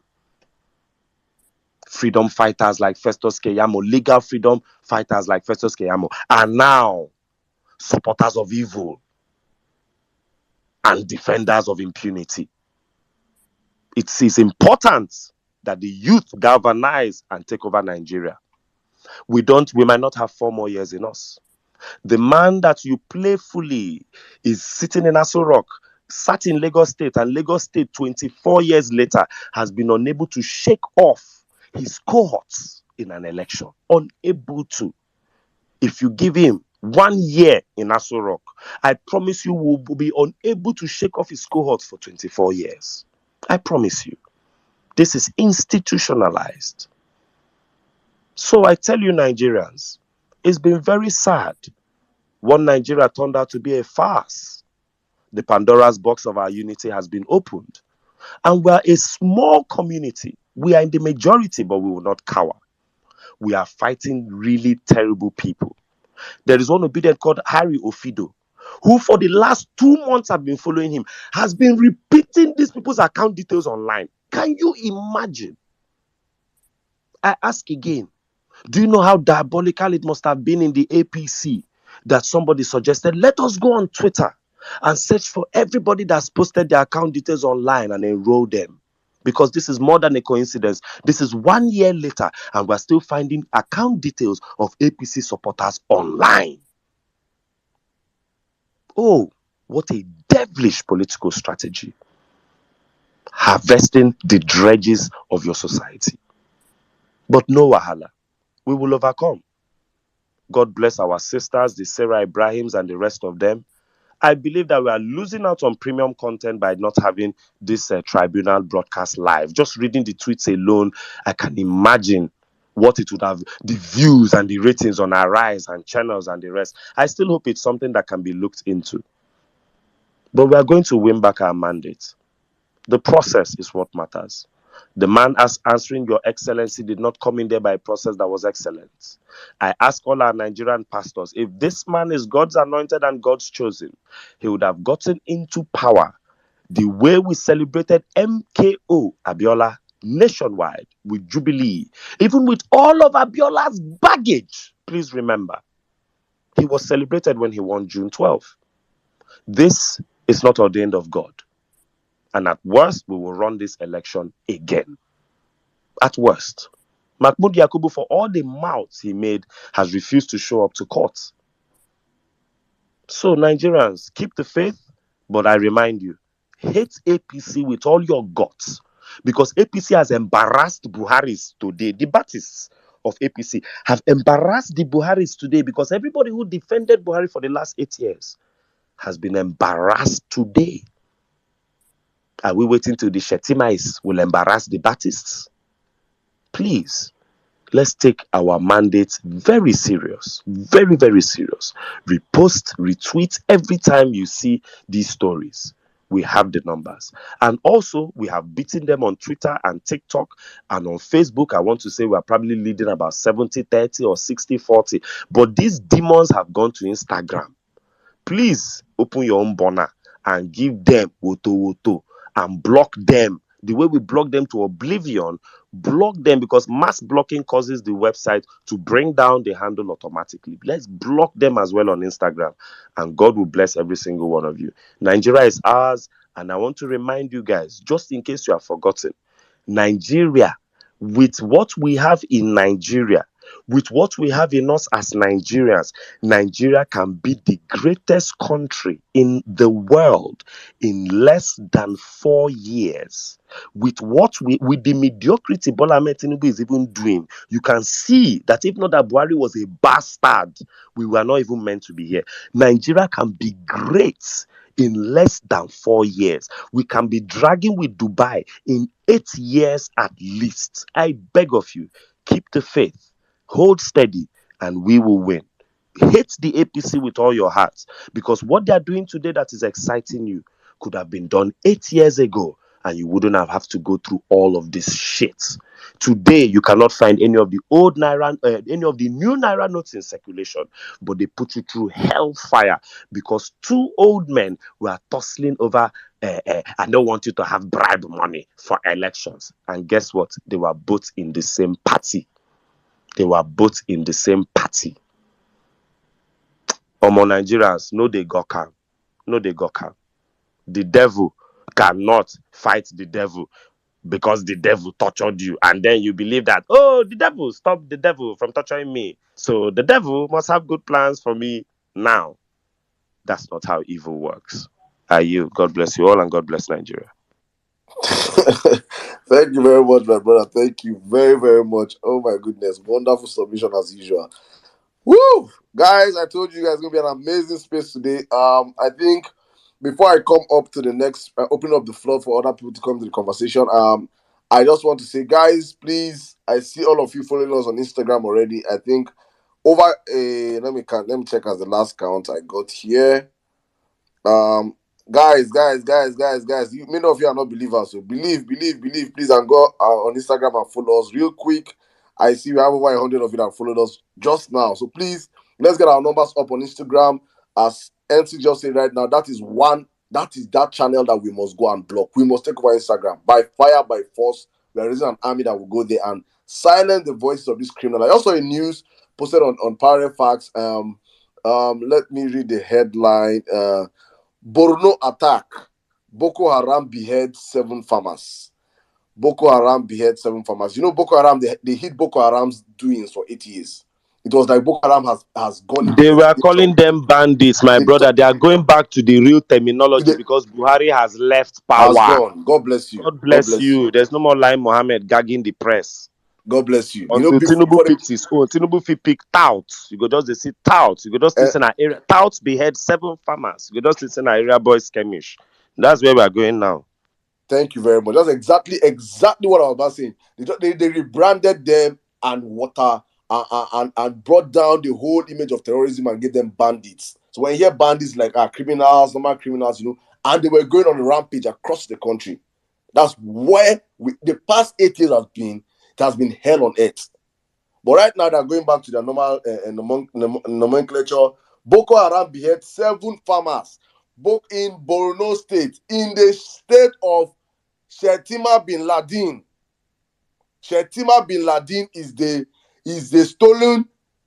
freedom fighters like Festus Keyamo, legal freedom fighters like Festus Keyamo, are now supporters of evil and defenders of impunity. It is important that the youth galvanize and take over Nigeria. We might not have 4 more years in us. The man that you playfully is sitting in Aso Rock, sat in Lagos State, and Lagos State 24 years later has been unable to shake off his cohorts in an election. Unable to. If you give him 1 year in Aso Rock, I promise you will be unable to shake off his cohorts for 24 years. I promise you. This is institutionalized. So I tell you, Nigerians, it's been very sad. One Nigeria turned out to be a farce. The Pandora's box of our unity has been opened. And we are a small community. We are in the majority, but we will not cower. We are fighting really terrible people. There is one obedient called Harry Ofido, who for the last 2 months have been following him, has been repeating these people's account details online. Can you imagine? I ask again, do you know how diabolical it must have been in the APC that somebody suggested, let us go on Twitter and search for everybody that's posted their account details online and enroll them? Because this is more than a coincidence. This is 1 year later, and we're still finding account details of APC supporters online. Oh, what a devilish political strategy. Harvesting the dredges of your society. But no wahala. We will overcome. God bless our sisters, the Sarah Ibrahims and the rest of them. I believe that we are losing out on premium content by not having this tribunal broadcast live. Just reading the tweets alone, I can imagine what it would have, the views and the ratings on our Rise and channels and the rest. I still hope it's something that can be looked into. But we are going to win back our mandate. The process is what matters. The man answering Your Excellency did not come in there by a process that was excellent. I ask all our Nigerian pastors, if this man is God's anointed and God's chosen, he would have gotten into power the way we celebrated MKO Abiola nationwide with Jubilee, even with all of Abiola's baggage. Please remember, he was celebrated when he won June 12th. This is not ordained of God. And at worst, we will run this election again. At worst. Mahmoud Yakubu, for all the mouths he made, has refused to show up to court. So, Nigerians, keep the faith, but I remind you, hate APC with all your guts, because APC has embarrassed Buharis today. The Baptists of APC have embarrassed the Buharis today, because everybody who defended Buhari for the last 8 years has been embarrassed today. Are we waiting till the Shetimais will embarrass the Baptists? Please, let's take our mandates very serious. Very, very serious. Repost, retweet every time you see these stories. We have the numbers. And also, we have beaten them on Twitter and TikTok and on Facebook. I want to say we're probably leading about 70-30 or 60-40. But these demons have gone to Instagram. Please open your own banner and give them woto and block them. The way we block them to oblivion, block them, because mass blocking causes the website to bring down the handle automatically. Let's block them as well on Instagram, and God will bless every single one of you. Nigeria is ours, and I want to remind you guys, just in case you have forgotten, Nigeria, with what we have in Nigeria, with what we have in us as Nigerians, Nigeria can be the greatest country in the world in less than 4 years. With the mediocrity Bola Ahmed Tinubu is even doing, you can see that if not that Buhari was a bastard, we were not even meant to be here. Nigeria can be great in less than 4 years. We can be dragging with Dubai in 8 years at least. I beg of you, keep the faith, hold steady, and we will win. Hate the APC with all your heart, because what they are doing today that is exciting you could have been done 8 years ago, and you wouldn't have to go through all of this shit. Today, you cannot find any of the old Naira, any of the new Naira notes in circulation, but they put you through hellfire because 2 old men were tussling over, I don't want you to have bribe money for elections. And guess what? They were both in the same party. They were both in the same party. Omo Nigerians, no they go calm. No they go calm. The devil cannot fight the devil because the devil tortured you, and then you believe that, oh, the devil, stop the devil from torturing me, so the devil must have good plans for me now. That's not how evil works. Are you? God bless you all, and God bless Nigeria. Thank you very much, my brother. Thank you very, very much. Oh my goodness. Wonderful submission as usual. Woo! Guys, I told you guys it's gonna be an amazing space today. I think before I come up to the next, open up the floor for other people to come to the conversation. I just want to say, guys, please, I see all of you following us on Instagram already. I think over let me check as the last count I got here. Guys, many of you are not believers, so believe, please, and go on Instagram and follow us real quick. I see we have over 100 of you that followed us just now, so please let's get our numbers up on Instagram as NC just said right now, that is that channel that we must go and block. We must take over Instagram by fire, by force. We are raising an army that will go there and silence the voices of this criminal. I also a news posted on Parallel Facts. Let me read the headline. Borno attack. Boko Haram behead 7 farmers. Boko Haram behead 7 farmers. You know, Boko Haram, they hit Boko Haram's doings for 8 years. It was like Boko Haram has gone into They were extinction. calling them bandits, my brother. They are going back to the real terminology They because Buhari has left has power. gone. God bless you. God God bless bless you. you. There's no more Lai Mohammed gagging the press. God bless you. You know, Until before Tinubu for the, picks his own, Tinubu fit pick touts. You go just they see touts. You go just listen at area. Touts behead 7 farmers. You go just listen at area boys skirmish. That's where we are going now. thank you very much. That's exactly what I was about saying. They rebranded them and water and brought down the whole image of terrorism and gave them bandits. So when you hear bandits like criminals, normal criminals, you know, and they were going on a rampage across the country. That's where the past 8 years it has been hell on earth. But right now they're going back to their normal nomenclature. Boko Haram behead 7 farmers, both in Borno State, in the state of Shetima bin Laden. Shetima bin Laden is the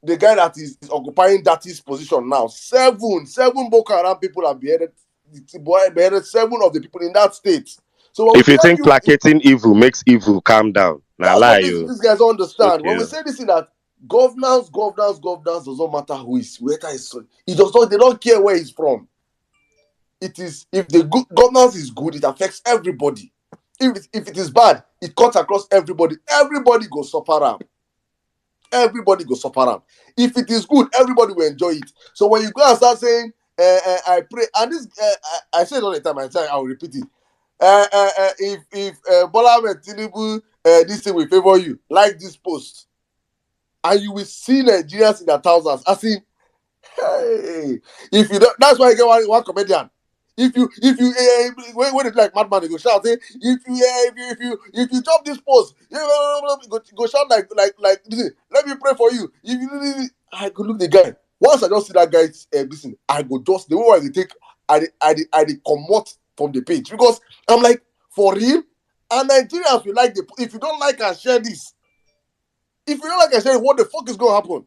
the guy that is occupying that position now. Seven Boko Haram people have beheaded 7 of the people in that state. So when we If you tell think you, placating evil makes evil, calm down. Now that's lie what you. these guys don't It's understand. When we okay. say this, in that governance does not matter who is, whether it's, it does not, they don't care where he's from. It is, if the governance is good, it affects everybody. If it is bad, it cuts across everybody. Everybody goes suffer am. Everybody goes suffer am. If it is good, everybody will enjoy it. So when you go and start saying, I pray, and this, I say it all the time, I will repeat it. If Bola Ahmed Tinubu, this thing will favor you, like this post, and you will see Nigerians in their thousands. I see, hey, if you don't, that's why I get one comedian. If you when it's like madman, they go shout, say, if you drop this post, go shout like this. Let me pray for you. If you, I go look the guy. Once I just see that guy's listen, I go just the way they take, I come out from the page because I'm like, for real. And Nigerians will like the, if you don't like and share this, if you don't like and share it, what the fuck is going to happen?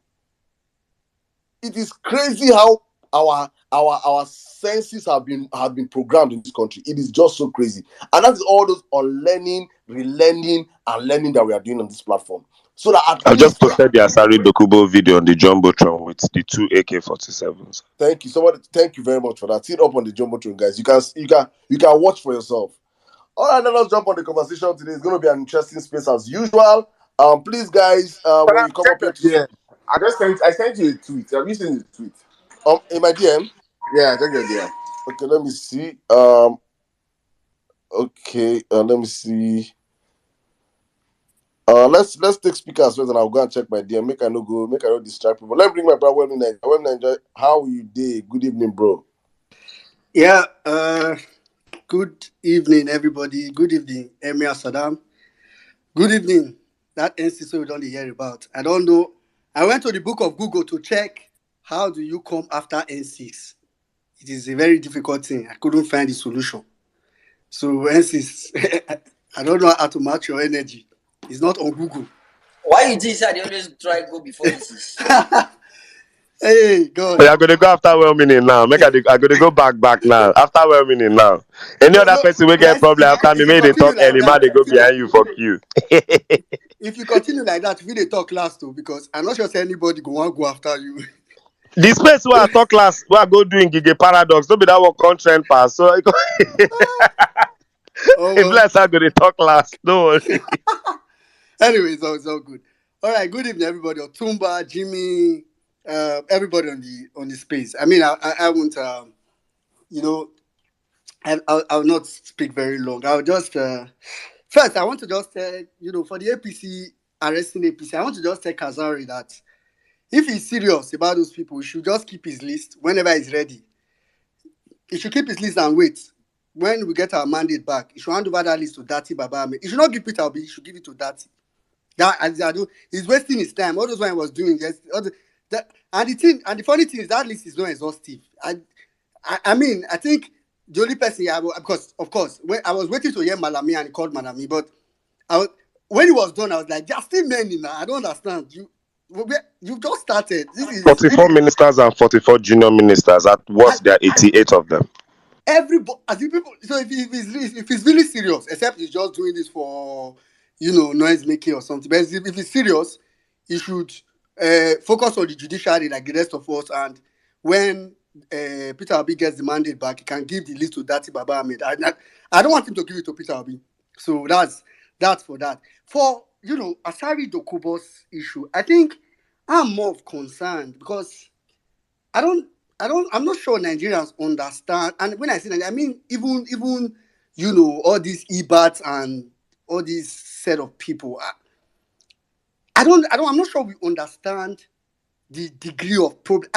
It is crazy how our senses have been programmed in this country. It is just so crazy, and that is all those unlearning, relearning, and learning that we are doing on this platform. So that at I've just least, posted the Asari Dokubo video on the Jumbotron with the 2 AK-47s. thank you, somebody, thank you very much for that. See it up on the jumbotron, guys. You can watch for yourself. All right, then let's jump on the conversation today. It's going to be an interesting space as usual. Please, guys, when you come Check up here your to DM. I sent you a tweet. Have you seen the tweet? in my DM. Yeah, check your DM. Okay, let me see. Okay, let me see. Let's take speakers first, and I'll go and check my DM. Make I no distract people. Let me bring my brother Well Nigeria. How you day? Good evening, bro. Yeah, good evening, everybody. Good evening, Emir Saddam. Good evening. That NC we don't hear about. I don't know. I went to the book of Google to check how do you come after N6. It is a very difficult thing. I couldn't find the solution. So N6, I don't know how to match your energy. It's not on Google. Why you think I always try go before this? Hey, God. But I'm going to go after well meaning now. I'm going to go back now. After well meaning now. Any No, other person will get yes, problem after me. if you May they continue talk like early. Man, that, they go behind you. Fuck you. if you continue like that, we dey talk last too, because I'm not sure say anybody go after you. The space where I talk last, where I go doing Gigi Paradox, don't be that one content pass. So Oh, if well. let's I'm going to talk last. Don't worry. Anyways, it's all good. All right, good evening, everybody. Otumba, Jimmy, everybody on the space. I mean, I won't, you know, I'll not speak very long. I'll just first I want to just for the APC arresting APC, I want to just tell Kazari that if he's serious about those people, he should just keep his list whenever he's ready. He should keep his list and wait. When we get our mandate back, he should hand over that list to Dati Baba. He should not give Peter Obi, he should give it to Dati. That I do, he's wasting his time. All those one he was doing, yes. And the funny thing is that list is not exhaustive. I mean, I think the only person because of course when I was waiting to hear Malami and he called Malami, but when it was done, I was like, "There are still many now. I don't understand. You just started. This is 44 ministers and 44 junior ministers. At worst, there are 88 of them. everybody. As if people. So if he's really serious, except he's just doing this for noise making or something. But if he's serious, he should focus on the judiciary like the rest of us. And when Peter Obi gets the mandate back, he can give the list to Dati Baba Ahmed. I don't want him to give it to Peter Obi. So that's for that. For Asari Dokubo's issue, I think I'm more concerned because I'm not sure Nigerians understand. And when I say that, I mean even all these EBATs and all these set of people. I'm not sure we understand the degree of problem.